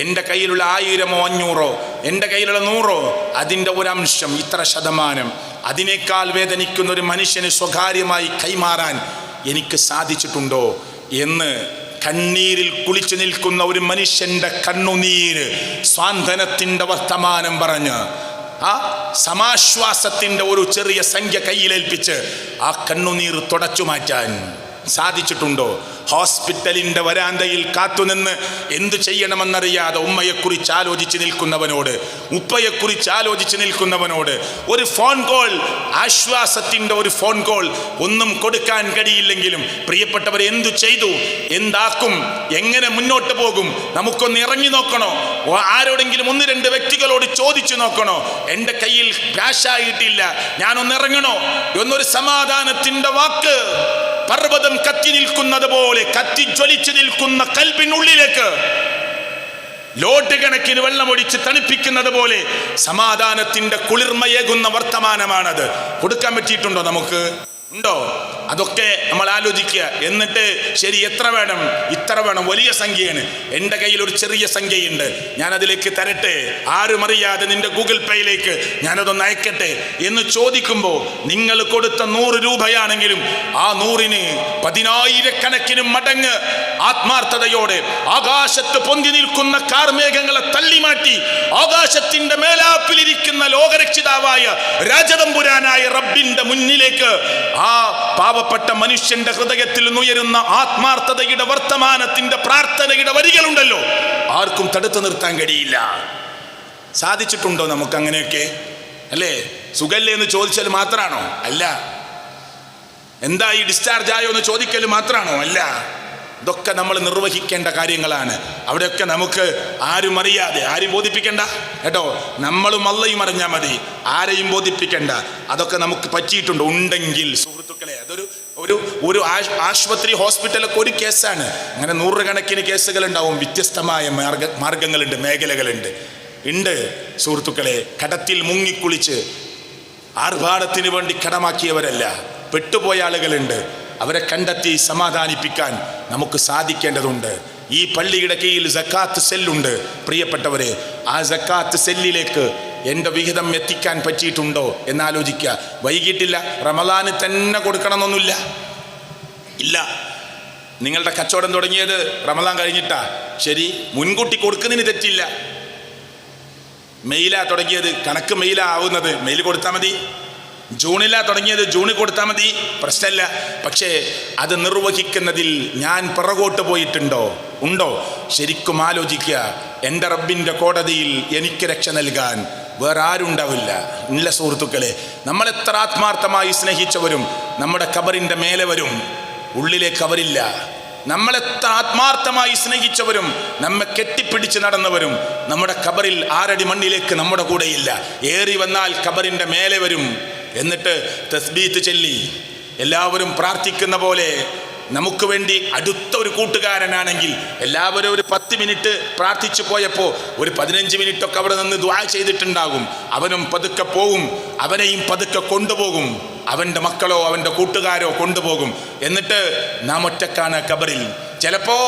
[SPEAKER 1] എൻ്റെ കയ്യിലുള്ള 1000 500 എൻ്റെ കയ്യിലുള്ള 100 അതിൻ്റെ ഒരംശം, ഇത്ര ശതമാനം, അതിനേക്കാൾ വേദനിക്കുന്ന ഒരു മനുഷ്യന് സ്വകാര്യമായി കൈമാറാൻ എനിക്ക് സാധിച്ചിട്ടുണ്ടോ എന്ന് കണ്ണീരിൽ കുളിച്ചു നിൽക്കുന്ന ഒരു മനുഷ്യൻ്റെ കണ്ണുനീര് സ്വാന്തനത്തിൻ്റെ വർത്തമാനം പറഞ്ഞ് ആ സമാശ്വാസത്തിൻ്റെ ഒരു ചെറിയ സംഖ്യ കയ്യിലേൽപ്പിച്ച് ആ കണ്ണുനീർ തുടച്ചു മാറ്റാൻ സാധിച്ചിട്ടുണ്ടോ? ഹോസ്പിറ്റലിൻ്റെ വരാന്തയിൽ കാത്തുനിന്ന് എന്തു ചെയ്യണമെന്നറിയാതെ ഉമ്മയെക്കുറിച്ച് ആലോചിച്ച് നിൽക്കുന്നവനോട്, ഉപ്പയെക്കുറിച്ച് ആലോചിച്ച് നിൽക്കുന്നവനോട് ഒരു ഫോൺ കോൾ, ആശ്വാസത്തിൻ്റെ ഒരു ഫോൺ കോൾ ഒന്നും കൊടുക്കാൻ കഴിയില്ലെങ്കിലും പ്രിയപ്പെട്ടവരെ എന്തു ചെയ്തു, എന്താക്കും, എങ്ങനെ മുന്നോട്ട് പോകും, നമുക്കൊന്ന് ഇറങ്ങി നോക്കണോ? ആരോടെങ്കിലും ഒന്ന് രണ്ട് വ്യക്തികളോട് ചോദിച്ചു നോക്കണോ? എൻ്റെ കയ്യിൽ ക്യാഷായിട്ടില്ല, ഞാനൊന്ന് ഇറങ്ങണോ എന്നൊരു സമാധാനത്തിൻ്റെ വാക്ക് പർവ്വതം കത്തി നിൽക്കുന്നത് പോലെ കത്തിജ്വലിച്ചു നിൽക്കുന്ന കൽബിനുള്ളിലേക്ക് ലോഡ് കണക്കിന് വെള്ളമൊടിച്ച് തണുപ്പിക്കുന്നത് പോലെ സമാധാനത്തിന്റെ കുളിർമയേകുന്ന വർത്തമാനമാണത്. കൊടുക്കാൻ പറ്റിയിട്ടുണ്ടോ? നമുക്ക് ഉണ്ടോ? അതൊക്കെ നമ്മൾ ആലോചിക്കുക. എന്നിട്ട് ശരി, എത്ര വേണം? ഇത്ര വേണം, വലിയ സംഖ്യയാണ്. എൻ്റെ കയ്യിൽ ഒരു ചെറിയ സംഖ്യയുണ്ട്, ഞാനതിലേക്ക് തരട്ടെ, ആരും അറിയാതെ നിന്റെ ഗൂഗിൾ പേയിലേക്ക് ഞാനതൊന്ന് അയക്കട്ടെ എന്ന് ചോദിക്കുമ്പോൾ നിങ്ങൾ കൊടുത്ത 100 രൂപയാണെങ്കിലും ആ 100ന് 10,000 മടങ്ങ് ആത്മാർത്ഥതയോടെ ആകാശത്ത് പൊന്തി നിൽക്കുന്ന കാർമേഘങ്ങളെ തള്ളിമാറ്റി ആകാശത്തിന്റെ മേലാപ്പിലിരിക്കുന്ന ലോകരക്ഷിതാവായ രാജതമ്പുരാനായ റബ്ബിന്റെ മുന്നിലേക്ക് ആ പാവപ്പെട്ട മനുഷ്യന്റെ ഹൃദയത്തിൽ നിന്നുയരുന്ന ആത്മാർത്ഥതയുടെ വർത്തമാനത്തിന്റെ പ്രാർത്ഥനയുടെ വരികളുണ്ടല്ലോ, ആർക്കും തടുത്തു നിർത്താൻ കഴിയില്ല. സാധിച്ചിട്ടുണ്ടോ നമുക്ക് അങ്ങനെയൊക്കെ? അല്ലേ? സുഖല്ലേ എന്ന് ചോദിച്ചാൽ മാത്രമാണോ? അല്ല. എന്തായി, ഡിസ്ചാർജ് ആയോ എന്ന് ചോദിക്കൽ മാത്രമാണോ? അല്ല. ഇതൊക്കെ നമ്മൾ നിർവഹിക്കേണ്ട കാര്യങ്ങളാണ്. അവിടെയൊക്കെ നമുക്ക് ആരും അറിയാതെ, ആരും ബോധിപ്പിക്കണ്ട കേട്ടോ. നമ്മളും അള്ളയും അറിഞ്ഞാൽ മതി, ആരെയും ബോധിപ്പിക്കണ്ട. അതൊക്കെ നമുക്ക് പറ്റിയിട്ടുണ്ട് ഉണ്ടെങ്കിൽ സുഹൃത്തുക്കളെ, അതൊരു ഒരു ആശുപത്രി, ഹോസ്പിറ്റലൊക്കെ ഒരു കേസാണ്. അങ്ങനെ 100 കണക്കിന് കേസുകൾ ഉണ്ടാവും. വ്യത്യസ്തമായ മാർഗങ്ങളുണ്ട്, മേഖലകളുണ്ട് ഉണ്ട് സുഹൃത്തുക്കളെ. കടത്തിൽ മുങ്ങിക്കുളിച്ച് ആർഭാടത്തിന് വേണ്ടി കടമാക്കിയവരല്ല, പെട്ടുപോയ ആളുകളുണ്ട്. അവരെ കണ്ടെത്തി സമാധാനിപ്പിക്കാൻ നമുക്ക് സാധിക്കേണ്ടതുണ്ട്. ഈ പള്ളിയുടെ കീഴിൽ സക്കാത്ത് സെല്ലുണ്ട് പ്രിയപ്പെട്ടവരെ. ആ സക്കാത്ത് സെല്ലിലേക്ക് എൻ്റെ വിഹിതം എത്തിക്കാൻ പറ്റിയിട്ടുണ്ടോ എന്നാലോചിക്കുക. വൈകിട്ടില്ല, റമദാന് തന്നെ കൊടുക്കണമെന്നൊന്നുമില്ല. ഇല്ല, നിങ്ങളുടെ കച്ചവടം തുടങ്ങിയത് റമദാൻ കഴിഞ്ഞിട്ടാ, ശരി, മുൻകൂട്ടി കൊടുക്കുന്നതിന് തെറ്റില്ല. മെയിലാ തുടങ്ങിയത്, കണക്ക് മെയിലാ ആവുന്നത്, മെയിൽ കൊടുത്താൽ മതി. ജൂണിലാ തുടങ്ങിയത്, ജൂണിൽ കൊടുത്താൽ മതി, പ്രശ്നമില്ല. പക്ഷേ അത് നിർവഹിക്കുന്നതിൽ ഞാൻ പിറകോട്ട് പോയിട്ടുണ്ടോ? ഉണ്ടോ? ശരിക്കും ആലോചിക്കുക. എൻ്റെ റബ്ബിൻ്റെ കോടതിയിൽ എനിക്ക് രക്ഷ നൽകാൻ വേറെ ആരുണ്ടാവില്ല. ഇല്ല സുഹൃത്തുക്കളെ, നമ്മളെത്ര ആത്മാർത്ഥമായി സ്നേഹിച്ചവരും നമ്മുടെ ഖബറിൻ്റെ മേലെ വരും, ഉള്ളിലേക്ക് അവരില്ല. നമ്മളെത്ര ആത്മാർത്ഥമായി സ്നേഹിച്ചവരും നമ്മെ കെട്ടിപ്പിടിച്ച് നടന്നവരും നമ്മുടെ ഖബറിൽ 6 അടി മണ്ണിലേക്ക് നമ്മുടെ കൂടെയില്ല. ഏറി വന്നാൽ ഖബറിൻ്റെ മേലെ വരും. എന്നിട്ട് തസ്ബീത്ത് ചൊല്ലി എല്ലാവരും പ്രാർത്ഥിക്കുന്ന പോലെ നമുക്ക് വേണ്ടി അടുത്ത ഒരു കൂട്ടുകാരനാണെങ്കിൽ എല്ലാവരും ഒരു 10 മിനിറ്റ് പ്രാർത്ഥിച്ചു പോയപ്പോൾ ഒരു 15 മിനിറ്റൊക്കെ അവിടെ നിന്ന് ദുആ ചെയ്തിട്ടുണ്ടാകും. അവനും പതുക്കെ പോവും, അവനെയും പതുക്കെ കൊണ്ടുപോകും, അവൻ്റെ മക്കളോ അവൻ്റെ കൂട്ടുകാരോ കൊണ്ടുപോകും. എന്നിട്ട് നാം ഒറ്റക്കാണ് ഖബറിൽ. ചിലപ്പോൾ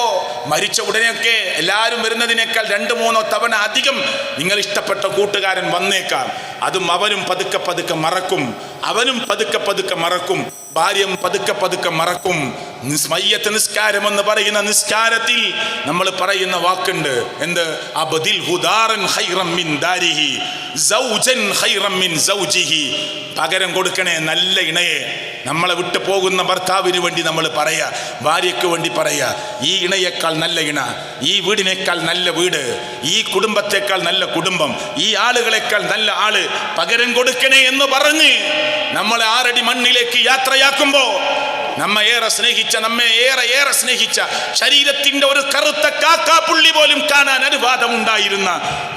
[SPEAKER 1] മരിച്ച ഉടനെയൊക്കെ എല്ലാവരും വരുന്നതിനേക്കാൾ 2-3 തവണ അധികം നിങ്ങൾ ഇഷ്ടപ്പെട്ട കൂട്ടുകാരൻ വന്നേക്കാം. അതും അവനും പതുക്കെ പതുക്കെ മറക്കും, അവനും പതുക്കെ പതുക്കെ മറക്കും, ഭാര്യയും പതുക്കെ പതുക്കെ മറക്കും. മയ്യത്ത് നിസ്കാരം എന്ന് പറയുന്ന നിസ്കാരത്തിൽ നമ്മൾ പറയുന്ന വാക്കുണ്ട്, എന്ത്? അബ്ദിൽ ഹുദാറൻ ഖൈറൻ മിൻ ദാരിഹി സൗജൻ ഖൈറൻ മിൻ സൗജിഹി. പകരം കൊടുക്കണേ നല്ല ഇണയെ. നമ്മളെ വിട്ടു പോകുന്ന ഭർത്താവിന് വേണ്ടി നമ്മൾ പറയാ, ഭാര്യയ്ക്ക് വേണ്ടി പറയാ, ഈ ഇണയേക്കാൾ നല്ല ഇണ, ഈ വീടിനേക്കാൾ നല്ല വീട്, ഈ കുടുംബത്തെക്കാൾ നല്ല കുടുംബം, ഈ ആളുകളെക്കാൾ നല്ല ആള് പകരം കൊടുക്കണേ എന്ന് പറഞ്ഞ് നമ്മളെ 6 അടി മണ്ണിലേക്ക് യാത്രയാക്കുമ്പോ നമ്മെ ഏറെ സ്നേഹിച്ച ശരീരത്തിന്റെ ഒരു കറുത്ത കാക്കാപ്പുള്ളി പോലും കാണാൻ അനുവാദമുണ്ടായിരുന്ന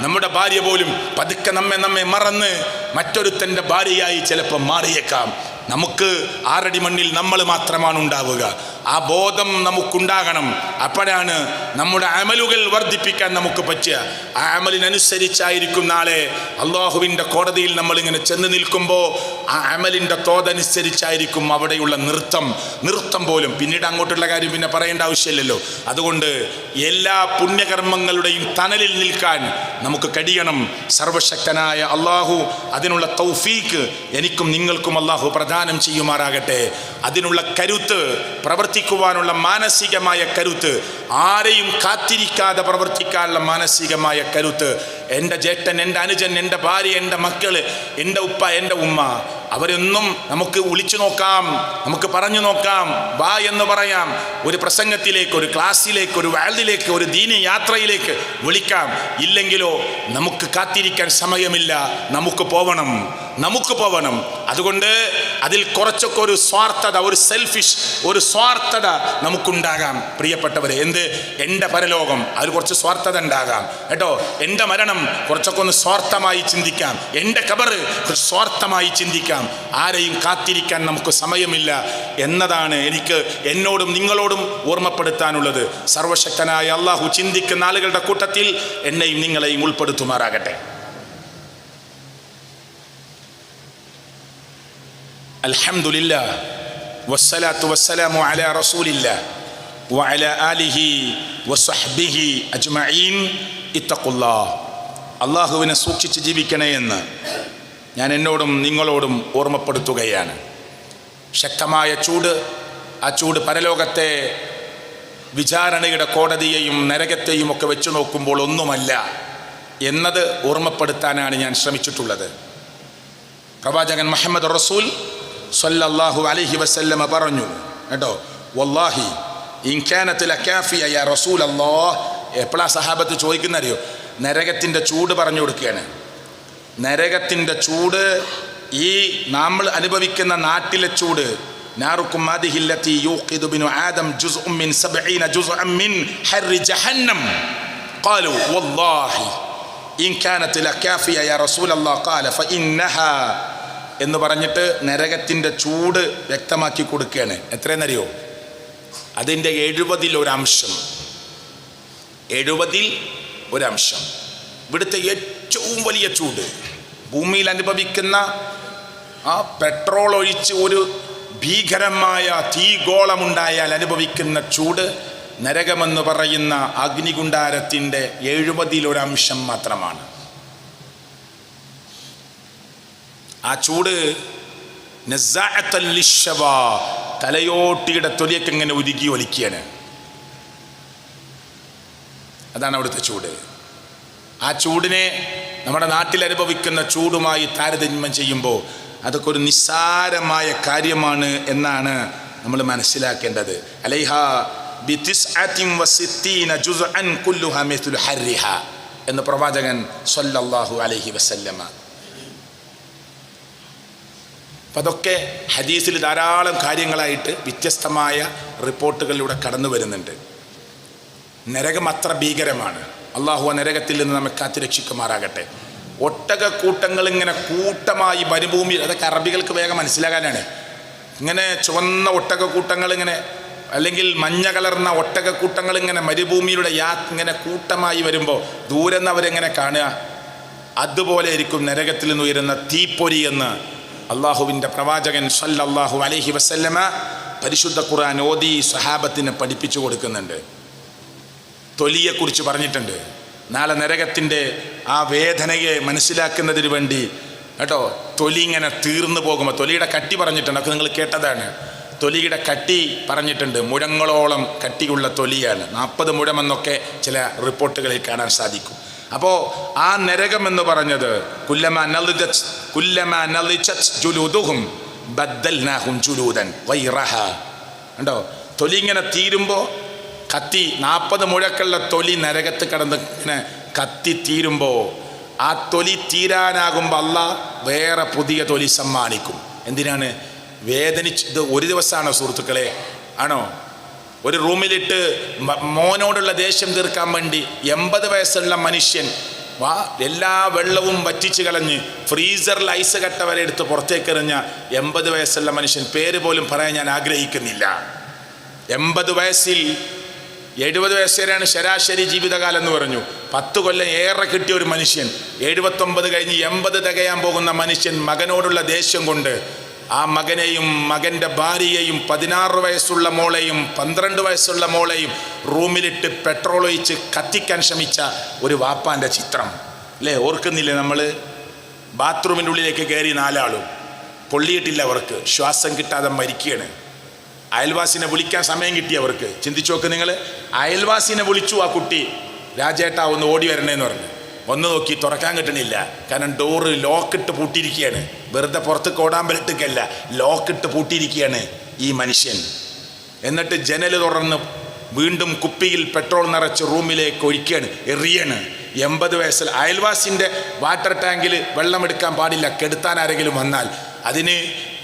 [SPEAKER 1] നമ്മുടെ ഭാര്യ പോലും പതുക്കെ നമ്മെ മറന്ന് മറ്റൊരുത്തൻ്റെ ഭാര്യയായി ചിലപ്പോൾ മാറിയേക്കാം. നമുക്ക് 6 അടി മണ്ണിൽ നമ്മൾ മാത്രമാണ് ഉണ്ടാവുക. ആ ബോധം നമുക്കുണ്ടാകണം. അപ്പോഴാണ് നമ്മുടെ അമലുകൾ വർദ്ധിപ്പിക്കാൻ നമുക്ക് പറ്റുക. ആ അമലിനനുസരിച്ചായിരിക്കും നാളെ അള്ളാഹുവിൻ്റെ കോടതിയിൽ നമ്മളിങ്ങനെ ചെന്ന് നിൽക്കുമ്പോൾ ആ അമലിൻ്റെ തോതനുസരിച്ചായിരിക്കും അവിടെയുള്ള നൃത്തം പോലും. പിന്നീട് അങ്ങോട്ടുള്ള കാര്യം പിന്നെ പറയേണ്ട ആവശ്യമില്ലല്ലോ. അതുകൊണ്ട് എല്ലാ പുണ്യകർമ്മങ്ങളുടെയും തണലിൽ നിൽക്കാൻ നമുക്ക് കഴിയണം. സർവശക്തനായ അള്ളാഹു അതിനുള്ള തൗഫീക്ക് എനിക്കും നിങ്ങൾക്കും അള്ളാഹു പ്രദാനം ചെയ്യുമാറാകട്ടെ. അതിനുള്ള കരുത്ത്, പ്രവർത്തിക്കുവാനുള്ള മാനസികമായ കരുത്ത്, ആരെയും കാത്തിരിക്കാതെ പ്രവർത്തിക്കാനുള്ള മാനസികമായ കരുത്ത് എൻ്റെ ജേട്ടൻ, എൻ്റെ അനുജൻ, എൻ്റെ ഭാര്യ, എൻ്റെ മക്കള്, എൻ്റെ ഉപ്പ, എൻ്റെ ഉമ്മ, അവരൊന്നും നമുക്ക് വിളിച്ചു നോക്കാം, നമുക്ക് പറഞ്ഞു നോക്കാം, വാ എന്ന് പറയാം. ഒരു പ്രസംഗത്തിലേക്ക്, ഒരു ക്ലാസ്സിലേക്ക്, ഒരു വാൽദിലേക്ക്, ഒരു ദീനി യാത്രയിലേക്ക് വിളിക്കാം. ഇല്ലെങ്കിലോ നമുക്ക് കാത്തിരിക്കാൻ സമയമില്ല, നമുക്ക് പോവണം. അതുകൊണ്ട് അതിൽ കുറച്ചൊക്കെ ഒരു സ്വാർത്ഥത, ഒരു സെൽഫിഷ്, ഒരു സ്വാർത്ഥത നമുക്കുണ്ടാകാം പ്രിയപ്പെട്ടവരെ. എന്ത്? എൻ്റെ പരലോകം, അതിൽ കുറച്ച് സ്വാർത്ഥത ഉണ്ടാകാം കേട്ടോ. എൻ്റെ മരണം കുറച്ചൊക്കെ ഒന്ന് സ്വാർത്ഥമായി ചിന്തിക്കാം, എൻ്റെ ഖബറ് സ്വാർത്ഥമായി ചിന്തിക്കാം. ആരെയും കാത്തിരിക്കാൻ നമുക്ക് സമയമില്ല എന്നതാണ് എനിക്ക് എന്നോടും നിങ്ങളോടും ഓർമ്മപ്പെടുത്താനുള്ളത്. സർവശക്തനായ അള്ളാഹു ചിന്തിക്കുന്ന ആളുകളുടെ കൂട്ടത്തിൽ എന്നെയും നിങ്ങളെയും ഉൾപ്പെടുത്തുമാറാകട്ടെ. അൽഹംദുലില്ലാഹ് വസ്സലാത്തു വസ്സലാമു അലാ റസൂലില്ലാഹ് വഅലാ ആലിഹി വസ്വഹ്ബിഹി അജ്മഈൻ. ഇത്തഖുല്ലാഹ്. അള്ളാഹുവിനെ സൂക്ഷിച്ച് ജീവിക്കണേ എന്ന് ഞാൻ എന്നോടും നിങ്ങളോടും ഓർമ്മപ്പെടുത്തുകയാണ്. ശക്തമായ ചൂട്, ആ ചൂട് പരലോകത്തെ വിചാരണയുടെ കോടതിയെയും നരകത്തെയും ഒക്കെ വെച്ചു നോക്കുമ്പോൾ ഒന്നുമല്ല എന്നത് ഓർമ്മപ്പെടുത്താനാണ് ഞാൻ ശ്രമിച്ചിട്ടുള്ളത്. പ്രവാചകൻ മുഹമ്മദ് റസൂൽ സ്വല്ലല്ലാഹു അലൈഹി വസല്ലമ പറഞ്ഞു കേട്ടോ, വല്ലാഹി ഇൻ കാനത് ലകാഫിയ യാ റസൂലല്ലാഹ്. എപ്പോഴാ സഹാബത്ത് ചോദിക്കുന്നറിയോ? നരകത്തിൻ്റെ ചൂട് പറഞ്ഞു കൊടുക്കുകയാണ്. നരകത്തിൻ്റെ ചൂട്, ഈ നമ്മൾ അനുഭവിക്കുന്ന നാട്ടിലെ ചൂട്, നാറുക്കും മാദിഹില്ലത്തി യൂഖിദു ബിനു ആദം ജുസ്ഉം മിൻ 70 ജുസ്അൻ മിൻ ഹർരി ജഹന്നം. ഖാലു വല്ലാഹി ഇൻ കാനത് ലകാഫിയ യാ റസൂലല്ലാഹ് ഖാല ഫഇന്നഹാ എന്ന് പറഞ്ഞിട്ട് നരകത്തിൻ്റെ ചൂട് വ്യക്തമാക്കി കൊടുക്കുകയാണ്. എത്രയെന്നറിയോ? അതിൻ്റെ 70 ഒരു അംശം. ഇവിടുത്തെ ഏറ്റവും വലിയ ചൂട്, ഭൂമിയിൽ അനുഭവിക്കുന്ന ആ പെട്രോൾ ഒഴിച്ച് ഒരു ഭീകരമായ തീഗോളമുണ്ടായാൽ അനുഭവിക്കുന്ന ചൂട്, നരകമെന്ന് പറയുന്ന അഗ്നികുണ്ഡാരത്തിൻ്റെ 70 ഒരു അംശം മാത്രമാണ്. ആ ചൂട് നസ്സാഅത്തൻ ലിശ്ശവാ, തലയോട്ടിയുടെ തൊലിയൊക്കെ ഇങ്ങനെ ഉരുകി ഒലിക്കുകയാണ്. അതാണ് അവിടുത്തെ ചൂട്. ആ ചൂടിനെ നമ്മുടെ നാട്ടിൽ അനുഭവിക്കുന്ന ചൂടുമായി താരതമ്യം ചെയ്യുമ്പോൾ അതൊക്കെ ഒരു നിസ്സാരമായ കാര്യമാണ് എന്നാണ് നമ്മൾ മനസ്സിലാക്കേണ്ടത്. അലൈഹാ ബിതിസ്അത്തിൻ വസിത്തീന ജുസ്അൻ കുല്ലുഹാ മിസ്ലു ഹർരിഹാ എന്ന് പ്രവാചകൻ സ്വല്ലല്ലാഹു അലൈഹി വസല്ലമ. അപ്പം അതൊക്കെ ഹദീസിൽ ധാരാളം കാര്യങ്ങളായിട്ട് വ്യത്യസ്തമായ റിപ്പോർട്ടുകളിലൂടെ കടന്നു വരുന്നുണ്ട്. നരകം അത്ര ഭീകരമാണ്. അള്ളാഹു ആ നരകത്തിൽ നിന്ന് നമ്മെ കാത്തുരക്ഷിക്കുമാറാകട്ടെ. ഒട്ടകക്കൂട്ടങ്ങൾ ഇങ്ങനെ കൂട്ടമായി മരുഭൂമി, അതൊക്കെ അറബികൾക്ക് വേഗം മനസ്സിലാകാനാണ്. ഇങ്ങനെ ചുവന്ന ഒട്ടകക്കൂട്ടങ്ങൾ ഇങ്ങനെ, അല്ലെങ്കിൽ മഞ്ഞ കലർന്ന ഒട്ടകക്കൂട്ടങ്ങൾ ഇങ്ങനെ മരുഭൂമിയിലൂടെ ഇങ്ങനെ കൂട്ടമായി വരുമ്പോൾ ദൂരെ നിന്ന് അവരെങ്ങനെ കാണുക? അതുപോലെ ആയിരിക്കും നരകത്തിൽ നിന്ന് ഉയരുന്ന തീപ്പൊരി എന്ന് അള്ളാഹുവിൻ്റെ പ്രവാചകൻ സ്വല്ലല്ലാഹു അലൈഹി വസല്ലമ പരിശുദ്ധ ഖുർആൻ ഓതി സ്വഹാബത്തിന് പഠിപ്പിച്ചു കൊടുക്കുന്നുണ്ട്. തൊലിയെക്കുറിച്ച് പറഞ്ഞിട്ടുണ്ട്. നാളെ നരകത്തിൻ്റെ ആ വേദനയെ മനസ്സിലാക്കുന്നതിന് വേണ്ടി കേട്ടോ, തൊലി ഇങ്ങനെ തീർന്നു പോകുമ്പോൾ തൊലിയുടെ കട്ടി പറഞ്ഞിട്ടുണ്ട്. അതൊക്കെ നിങ്ങൾ കേട്ടതാണ്. തൊലിയുടെ കട്ടി പറഞ്ഞിട്ടുണ്ട്. മുഴങ്ങളോളം കട്ടിയുള്ള തൊലിയാണ്. 40 മുഴമെന്നൊക്കെ ചില റിപ്പോർട്ടുകളിൽ കാണാൻ സാധിക്കും. അപ്പോൾ ആ നരകം എന്ന് പറഞ്ഞത് കുല്ലമാ നളിജത് ജുലൂദുഹും ബദ്ദൽനാഹും ജുലൂദൻ ഗൈറഹാ. കണ്ടോ, തൊലി ഇങ്ങനെ തീരുമ്പോൾ കത്തി 40 മുഴക്കുള്ള തൊലി നരകത്ത് കിടന്ന് ഇങ്ങനെ കത്തി തീരുമ്പോൾ, ആ തൊലി തീരാനാകുമ്പോൾ അള്ളാഹ് വേറെ പുതിയ തൊലി സമ്മാനിക്കും. എന്തിനാണ്? വേദനിച്ചത് ഒരു ദിവസമാണോ സുഹൃത്തുക്കളെ? ആണോ? ഒരു റൂമിലിട്ട് മോനോടുള്ള ദേഷ്യം തീർക്കാൻ വേണ്ടി 80 വയസ്സുള്ള മനുഷ്യൻ എല്ലാ വെള്ളവും വറ്റിച്ച് കളഞ്ഞ് ഫ്രീസറിൽ ഐസ് കട്ട വരെ എടുത്ത് പുറത്തേക്കെറിഞ്ഞ 80 വയസ്സുള്ള മനുഷ്യൻ, പേര് പോലും പറയാൻ ഞാൻ ആഗ്രഹിക്കുന്നില്ല. 80 വയസ്സിൽ 70 വയസ്സ് വരെയാണ് ശരാശരി ജീവിതകാലം എന്ന് പറഞ്ഞു. 10 കൊല്ലം ഏറെ കിട്ടിയ ഒരു മനുഷ്യൻ 79 കഴിഞ്ഞ് 80 തികയാൻ പോകുന്ന മനുഷ്യൻ മകനോടുള്ള ദേഷ്യം കൊണ്ട് ആ മകനെയും മകൻ്റെ ഭാര്യയെയും 16 വയസ്സുള്ള മോളെയും 12 വയസ്സുള്ള മോളെയും റൂമിലിട്ട് പെട്രോൾ ഒഴിച്ച് കത്തിക്കാൻ ശ്രമിച്ച ഒരു വാപ്പാൻ്റെ ചിത്രം അല്ലേ? ഓർക്കുന്നില്ലേ? നമ്മൾ ബാത്റൂമിൻ്റെ ഉള്ളിലേക്ക് കയറി 4 ആളും പൊള്ളിയിട്ടില്ല, അവർക്ക് ശ്വാസം കിട്ടാതെ മരിക്കുകയാണ്. അയൽവാസിനെ വിളിക്കാൻ സമയം കിട്ടി അവർക്ക്. ചിന്തിച്ചു നോക്ക് നിങ്ങൾ. അയൽവാസിനെ വിളിച്ചു ആ കുട്ടി, രാജേട്ടാ ഒന്ന് ഓടി വരണേന്ന് പറഞ്ഞു. ഒന്ന് നോക്കി തുറക്കാൻ കിട്ടണില്ല. കാരണം ഡോറ് ലോക്കിട്ട് പൂട്ടിയിരിക്കുകയാണ്. വെറുതെ പുറത്ത് കോടാമ്പലിട്ടല്ല, ലോക്കിട്ട് പൂട്ടിയിരിക്കുകയാണ് ഈ മനുഷ്യൻ. എന്നിട്ട് ജനൽ തുറന്ന് വീണ്ടും കുപ്പിയിൽ പെട്രോൾ നിറച്ച് റൂമിലേക്ക് ഒഴിക്കുകയാണ്, എറിയാണ്. 80 വയസ്സിൽ അയൽവാസിൻ്റെ വാട്ടർ ടാങ്കിൽ വെള്ളമെടുക്കാൻ പാടില്ല, കെടുത്താൻ ആരെങ്കിലും വന്നാൽ. അതിന്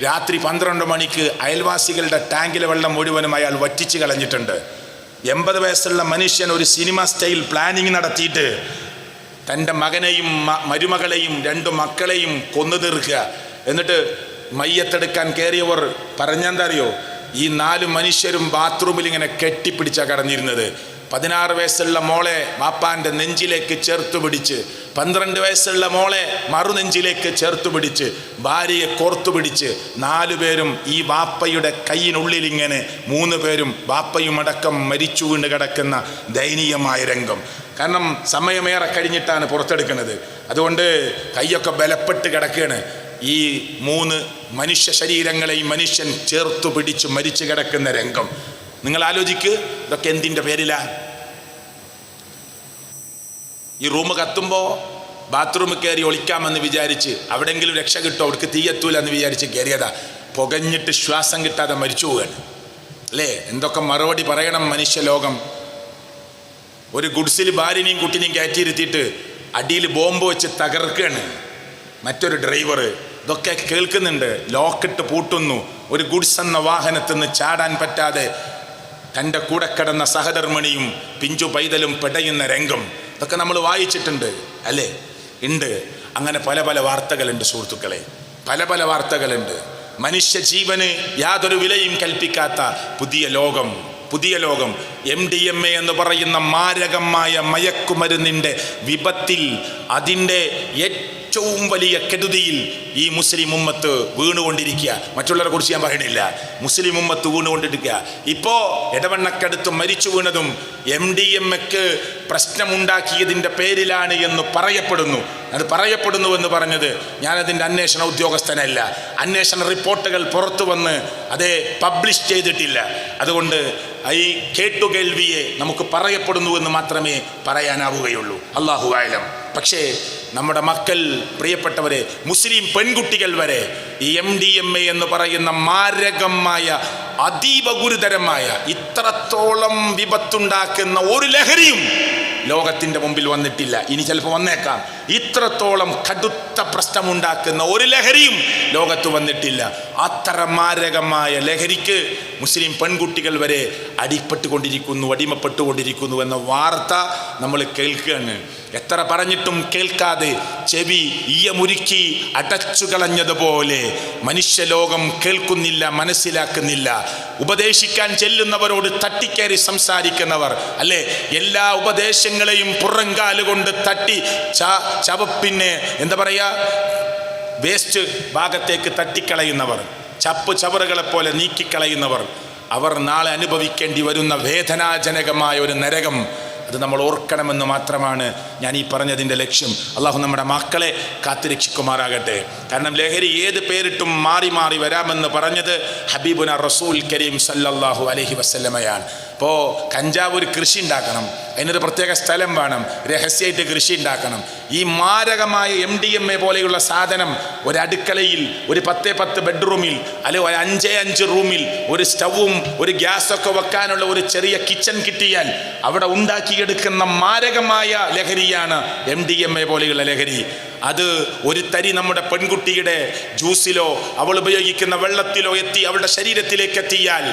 [SPEAKER 1] രാത്രി 12 മണിക്ക് അയൽവാസികളുടെ ടാങ്കിലെ വെള്ളം മുഴുവനും അയാൾ വറ്റിച്ച് കളഞ്ഞിട്ടുണ്ട്. 80 വയസ്സുള്ള മനുഷ്യൻ ഒരു സിനിമ സ്റ്റൈൽ പ്ലാനിങ് നടത്തിയിട്ട് തൻ്റെ മകനെയും മരുമകളെയും 2 മക്കളെയും കൊന്നു തീർക്കുക. എന്നിട്ട് മയ്യത്തെടുക്കാൻ കയറിയവർ പറഞ്ഞെന്താ അറിയോ, ഈ 4 മനുഷ്യരും ബാത്റൂമിൽ ഇങ്ങനെ കെട്ടിപ്പിടിച്ചാ കടന്നിരുന്നത്. 16 വയസ്സുള്ള മോളെ വാപ്പാൻ്റെ നെഞ്ചിലേക്ക് ചേർത്തു പിടിച്ച്, 12 വയസ്സുള്ള മോളെ മറുനെഞ്ചിലേക്ക് ചേർത്തു പിടിച്ച്, ഭാര്യയെ കോർത്തു പിടിച്ച് 4 പേരും ഈ വാപ്പയുടെ കൈയിനുള്ളിൽ ഇങ്ങനെ 3 പേരും വാപ്പയും അടക്കം മരിച്ചു വീണ് കിടക്കുന്ന ദയനീയമായ രംഗം. കാരണം സമയമേറെ കഴിഞ്ഞിട്ടാണ് പുറത്തെടുക്കുന്നത്. അതുകൊണ്ട് കൈയൊക്കെ ബലപ്പെട്ട് കിടക്കുകയാണ്. ഈ 3 മനുഷ്യ ശരീരങ്ങളെയും മനുഷ്യൻ ചേർത്തു പിടിച്ച് മരിച്ചു കിടക്കുന്ന രംഗം നിങ്ങൾ ആലോചിക്ക്. ഇതൊക്കെ എന്തിൻ്റെ പേരിലാ? ഈ റൂം കത്തുമ്പോൾ ബാത്റൂമിൽ കയറി ഒളിക്കാമെന്ന് വിചാരിച്ച് അവിടെങ്കിലും രക്ഷ കിട്ടും, അവർക്ക് തീയെത്തൂല എന്ന് വിചാരിച്ച് കയറിയതാ. പുകഞ്ഞിട്ട് ശ്വാസം കിട്ടാതെ മരിച്ചു പോവുകയാണ് അല്ലേ? എന്തൊക്കെ മറുപടി പറയണം മനുഷ്യലോകം. ഒരു ഗുഡ്സിൽ ഭാര്യനെയും കുട്ടിനെയും കയറ്റിയിരുത്തിയിട്ട് അടിയിൽ ബോംബ് വെച്ച് തകർക്കുകയാണ് മറ്റൊരു ഡ്രൈവർ. ഇതൊക്കെ കേൾക്കുന്നുണ്ട്. ലോക്കിട്ട് പൂട്ടുന്നു. ഒരു ഗുഡ്സ് എന്ന വാഹനത്തിൽ നിന്ന് ചാടാൻ പറ്റാതെ തൻ്റെ കൂടെ കിടന്ന സഹധർമ്മിണിയും പിഞ്ചു പൈതലും പെടയുന്ന രംഗം ഇതൊക്കെ നമ്മൾ വായിച്ചിട്ടുണ്ട് അല്ലേ? ഉണ്ട്. അങ്ങനെ പല പല വാർത്തകളുണ്ട് സുഹൃത്തുക്കളെ, പല പല വാർത്തകളുണ്ട്. മനുഷ്യ ജീവന് യാതൊരു വിലയും കൽപ്പിക്കാത്ത പുതിയ ലോകം. MDMA എന്ന് പറയുന്ന മാരകമായ മയക്കുമരുന്നിൻ്റെ വിപത്തിൽ, അതിൻ്റെ ഏറ്റവും വലിയ കെടുതിയിൽ ഈ മുസ്ലിം ഉമ്മത്ത് വീണുകൊണ്ടിരിക്കുക. മറ്റുള്ളവരെ കുറിച്ച് ഞാൻ പറയണില്ല. മുസ്ലിം ഉമ്മത്ത് വീണുകൊണ്ടിരിക്കുക. ഇപ്പോൾ ഇടവണ്ണക്കടുത്ത് മരിച്ചു വീണതും MDMAക്ക് പ്രശ്നമുണ്ടാക്കിയതിൻ്റെ പേരിലാണ് എന്ന് പറയപ്പെടുന്നു. അത് പറയപ്പെടുന്നുവെന്ന് പറഞ്ഞത് ഞാനതിൻ്റെ അന്വേഷണ ഉദ്യോഗസ്ഥനല്ല. അന്വേഷണ റിപ്പോർട്ടുകൾ പുറത്തു വന്ന് അതേ പബ്ലിഷ് ചെയ്തിട്ടില്ല. അതുകൊണ്ട് ഈ കേട്ടുകേൾവിയെ നമുക്ക് പറയപ്പെടുന്നുവെന്ന് മാത്രമേ പറയാനാവുകയുള്ളൂ. അല്ലാഹു അഅലം. പക്ഷേ നമ്മുടെ മക്കൾ, പ്രിയപ്പെട്ടവരെ, മുസ്ലിം പെൺകുട്ടികൾ വരെ ഈ MDMA എന്ന് പറയുന്ന മാരകമായ അതീവ ഗുരുതരമായ ഇത്രത്തോളം വിപത്തുണ്ടാക്കുന്ന ഒരു ലഹരിയും ലോകത്തിൻ്റെ മുമ്പിൽ വന്നിട്ടില്ല. ഇനി ചിലപ്പോൾ വന്നേക്കാം. ഇത്രത്തോളം കടുത്ത പ്രശ്നമുണ്ടാക്കുന്ന ഒരു ലഹരിയും ലോകത്ത് വന്നിട്ടില്ല. അത്ര മാരകമായ ലഹരിക്ക് മുസ്ലിം പെൺകുട്ടികൾ വരെ അടിമപ്പെട്ടുകൊണ്ടിരിക്കുന്നു എന്ന വാർത്ത നമ്മൾ കേൾക്കുകയാണ്. എത്ര പറഞ്ഞിട്ടും കേൾക്കാതെ ചെവി ഈയമുരുക്കി അടച്ചു കളഞ്ഞതുപോലെ മനുഷ്യലോകം കേൾക്കുന്നില്ല, മനസ്സിലാക്കുന്നില്ല. ഉപദേശിക്കാൻ ചെല്ലുന്നവരോട് തട്ടിക്കയറി സംസാരിക്കുന്നവർ അല്ലേ? എല്ലാ ഉപദേശങ്ങളെയും പുറങ്കാലുകൊണ്ട് തട്ടി ചവപ്പിന്നെ എന്താ പറയാ, വേസ്റ്റ് ഭാഗത്തേക്ക് തട്ടിക്കളയുന്നവർ, ചവറുകളെ പോലെ നീക്കിക്കളയുന്നവർ, അവർ നാളെ അനുഭവിക്കേണ്ടി വരുന്ന വേദനാജനകമായ ഒരു നരകം അത് നമ്മൾ ഓർക്കണമെന്ന് മാത്രമാണ് ഞാൻ ഈ പറഞ്ഞതിൻ്റെ ലക്ഷ്യം. അള്ളാഹു നമ്മുടെ മക്കളെ കാത്തുരക്ഷിക്കുമാറാകട്ടെ. കാരണം ലഹരി ഏത് പേരിട്ടും മാറി മാറി വരാമെന്ന് പറഞ്ഞത് ഹബീബുന റസൂൽ കരീം സല്ലല്ലാഹു അലൈഹി വസല്ലമയാണ്. ഇപ്പോൾ കഞ്ചാവ് ഒരു കൃഷി ഉണ്ടാക്കണം, അതിനൊരു പ്രത്യേക സ്ഥലം വേണം, രഹസ്യമായിട്ട് കൃഷി ഉണ്ടാക്കണം. ഈ മാരകമായ MDMA പോലെയുള്ള സാധനം ഒരു അടുക്കളയിൽ, ഒരു 10 ബെഡ്റൂമിൽ, അല്ലെങ്കിൽ ഒരു 5 റൂമിൽ ഒരു സ്റ്റവും ഒരു ഗ്യാസൊക്കെ വെക്കാനുള്ള ഒരു ചെറിയ കിച്ചൺ കിട്ടിയാൽ അവിടെ ഉണ്ടാക്കിയെടുക്കുന്ന മാരകമായ ലഹരിയാണ് MDMA പോലെയുള്ള ലഹരി. അത് ഒരു തരി നമ്മുടെ പെൺകുട്ടിയുടെ ജ്യൂസിലോ അവൾ ഉപയോഗിക്കുന്ന വെള്ളത്തിലോ എത്തി അവളുടെ ശരീരത്തിലേക്ക് എത്തിയാൽ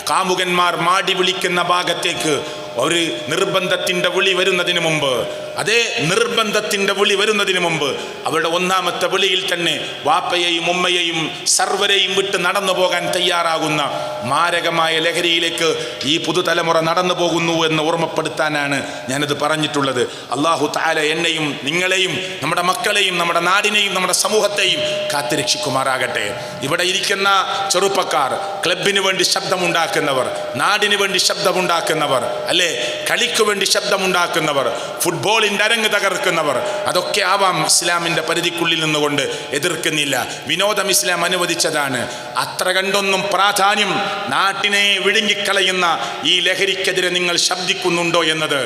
[SPEAKER 1] കാമുകന്മാർ മാടി വിളിക്കുന്ന ഭാഗത്തേക്ക് ഒരു നിർബന്ധത്തിൻ്റെ വിളി വരുന്നതിന് മുമ്പ്, അതേ നിർബന്ധത്തിൻ്റെ വിളി വരുന്നതിന് മുമ്പ് അവരുടെ ഒന്നാമത്തെ വിളിയിൽ തന്നെ വാപ്പയെയും ഉമ്മയെയും സർവരെയും വിട്ട് നടന്നു പോകാൻ തയ്യാറാകുന്ന മാരകമായ ലഹരിയിലേക്ക് ഈ പുതുതലമുറ നടന്നു പോകുന്നു എന്ന് ഓർമ്മപ്പെടുത്താനാണ് ഞാനത് പറഞ്ഞിട്ടുള്ളത്. അല്ലാഹു തആല എന്നെയും നിങ്ങളെയും നമ്മുടെ മക്കളെയും നമ്മുടെ നാടിനെയും നമ്മുടെ സമൂഹത്തെയും കാത്തുരക്ഷിക്കുമാറാകട്ടെ. ഇവിടെ ഇരിക്കുന്ന ചെറുപ്പക്കാർ, ക്ലബിന് വേണ്ടി ശബ്ദമുണ്ടാക്കുന്നവർ, നാടിന് വേണ്ടി ശബ്ദമുണ്ടാക്കുന്നവർ അല്ലേ, കളിക്ക് വേണ്ടി ശബ്ദമുണ്ടാക്കുന്നവർ, ഫുട്ബോളിൻ്റെ അരങ്ങ് തകർക്കുന്നവർ, അതൊക്കെ ആവാം. ഇസ്ലാമിൻ്റെ പരിധിക്കുള്ളിൽ നിന്നുകൊണ്ട് എതിർക്കുന്നില്ല. വിനോദം ഇസ്ലാം അനുവദിച്ചതാണ്. അത്ര കണ്ടൊന്നും പ്രാധാന്യം നാട്ടിനെ വിഴുങ്ങിക്കളയുന്ന ഈ ലഹരിക്കെതിരെ നിങ്ങൾ ശബ്ദിക്കുന്നുണ്ടോ എന്നത്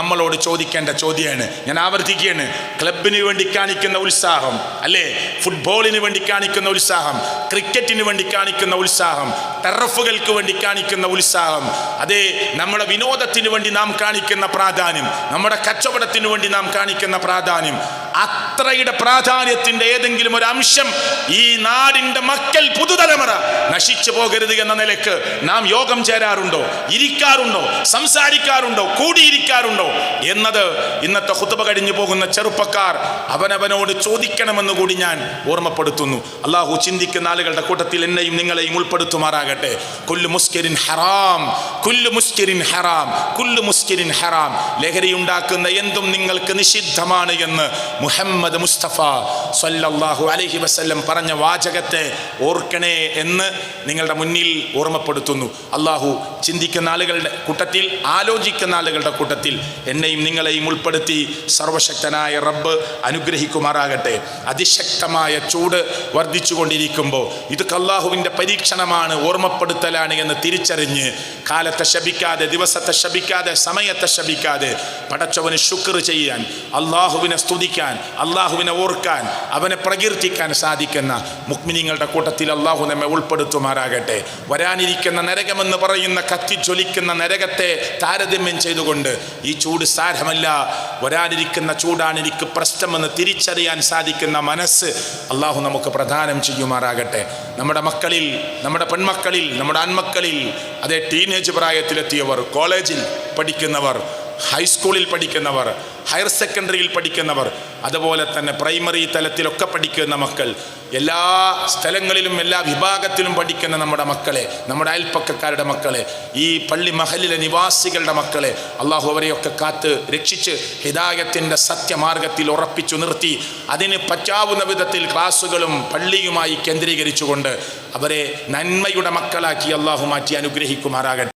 [SPEAKER 1] നമ്മളോട് ചോദിക്കേണ്ട ചോദ്യമാണ്. ഞാൻ ആവർത്തിക്കുകയാണ്, ക്ലബിന് വേണ്ടി കാണിക്കുന്ന ഉത്സാഹം, അല്ലേ, ഫുട്ബോളിന് വേണ്ടി കാണിക്കുന്ന ഉത്സാഹം, ക്രിക്കറ്റിന് വേണ്ടി കാണിക്കുന്ന ഉത്സാഹം, ടർഫുകൾക്ക് വേണ്ടി കാണിക്കുന്ന ഉത്സാഹം, അതേ നമ്മുടെ വിനോദത്തിന് വേണ്ടി നാം കാണിക്കുന്ന പ്രാധാന്യം, നമ്മുടെ കച്ചവടത്തിന് വേണ്ടി നാം കാണിക്കുന്ന പ്രാധാന്യം, അത്രയുടെ പ്രാധാന്യത്തിന്റെ ഏതെങ്കിലും ഒരു അംശം ഈ നാടിന്റെ മക്കൾ, പുതുതലമുറ നശിച്ചു പോകരുത് എന്ന നിലക്ക് നാം യോഗം ചേരാറുണ്ടോ, ഇരിക്കാറുണ്ടോ, സംസാരിക്കാറുണ്ടോ, കൂടിയിരിക്കാറുണ്ടോ എന്നത് ഇന്നത്തെ ഖുതുബ കഴിഞ്ഞു പോകുന്ന ചെറുപ്പക്കാർ അവനവനോട് ചോദിക്കണമെന്ന് കൂടി ഞാൻ ഓർമ്മപ്പെടുത്തുന്നു. അള്ളാഹു ചിന്തിക്കുന്ന ആളുകളുടെ കൂട്ടത്തിൽ എന്നെയും നിങ്ങളെയും ഉൾപ്പെടുത്തുമാറാകട്ടെ. കുല്ലു മുസ്കിരിൻ ഹറാം, കുല്ലു മുസ്കിരിൻ ഹറാം, കുല്ലു മുസ്കിരിൻ ഹറാം. ലഹരി ഉണ്ടാക്കുന്ന എന്തും നിങ്ങൾക്ക് നിഷിദ്ധമാണ് എന്ന് മുഹമ്മദ് മുസ്തഫ സ്വല്ലല്ലാഹു അലൈഹി വസല്ലം പറഞ്ഞ വാചകത്തെ ഓർക്കണേ എന്ന് നിങ്ങളുടെ മുന്നിൽ ഓർമ്മപ്പെടുത്തുന്നു. അള്ളാഹു ചിന്തിക്കുന്ന ആളുകളുടെ കൂട്ടത്തിൽ, ആലോചിക്കുന്ന ആളുകളുടെ കൂട്ടത്തിൽ എന്നെയും നിങ്ങളെയും ഉൾപ്പെടുത്തി സർവശക്തനായ റബ്ബ് അനുഗ്രഹിക്കുമാറാകട്ടെ. അതിശക്തമായ ചൂട് വർദ്ധിച്ചുകൊണ്ടിരിക്കുമ്പോൾ ഇതൊക്കെ അള്ളാഹുവിൻ്റെ പരീക്ഷണമാണ്, ഓർമ്മപ്പെടുത്തലാണ് എന്ന് തിരിച്ചറിഞ്ഞ് കാലത്തെ ശപിക്കാതെ, ദിവസത്തെ ശപിക്കാതെ, സമയത്തെ ശപിക്കാതെ പടച്ചവന് ശുക്ർ ചെയ്യാൻ, അള്ളാഹുവിനെ സ്തുതിക്കാൻ, അള്ളാഹുവിനെ ഓർക്കാൻ, അവനെ പ്രകീർത്തിക്കാൻ സാധിക്കുന്ന മുഅ്മിനീങ്ങളുടെ കൂട്ടത്തിൽ അള്ളാഹു നമ്മെ ഉൾപ്പെടുത്തുമാറാകട്ടെ. വരാനിരിക്കുന്ന നരകമെന്ന് പറയുന്ന കത്തിജ്വലിക്കുന്ന നരകത്തെ താരതമ്യം ചെയ്തുകൊണ്ട് ഈ ചൂട് സാരമല്ല, വരാനിരിക്കുന്ന ചൂടാണ് എനിക്ക് പ്രശ്നമെന്ന് തിരിച്ചറിയാൻ സാധിക്കുന്ന മനസ്സ് അള്ളാഹു നമുക്ക് പ്രദാനം ചെയ്യുമാറാകട്ടെ. നമ്മുടെ മക്കളിൽ, നമ്മുടെ പെൺമക്കളിൽ, നമ്മുടെ ആൺമക്കളിൽ, അതേ ടീനേജ് പ്രായത്തിലെത്തിയവർ, കോളേജിൽ പഠിക്കുന്നവർ, ഹൈസ്കൂളിൽ പഠിക്കുന്നവർ, ഹയർ സെക്കൻഡറിയിൽ പഠിക്കുന്നവർ, അതുപോലെ തന്നെ പ്രൈമറി തലത്തിലൊക്കെ പഠിക്കുന്ന മക്കൾ, എല്ലാ സ്ഥലങ്ങളിലും എല്ലാ വിഭാഗത്തിലും പഠിക്കുന്ന നമ്മുടെ മക്കളെ, നമ്മുടെ അയൽപ്പക്കക്കാരുടെ മക്കളെ, ഈ പള്ളി മഹലിലെ നിവാസികളുടെ മക്കളെ അള്ളാഹു അവരെയൊക്കെ കാത്ത് രക്ഷിച്ച് ഹിദായത്തിൻ്റെ സത്യമാർഗത്തിൽ ഉറപ്പിച്ചു നിർത്തി അതിന് പറ്റാവുന്ന വിധത്തിൽ ക്ലാസ്സുകളും പള്ളിയുമായി കേന്ദ്രീകരിച്ചുകൊണ്ട് അവരെ നന്മയുടെ മക്കളാക്കി അള്ളാഹു മാറ്റി അനുഗ്രഹിക്കുമാറാകട്ടെ.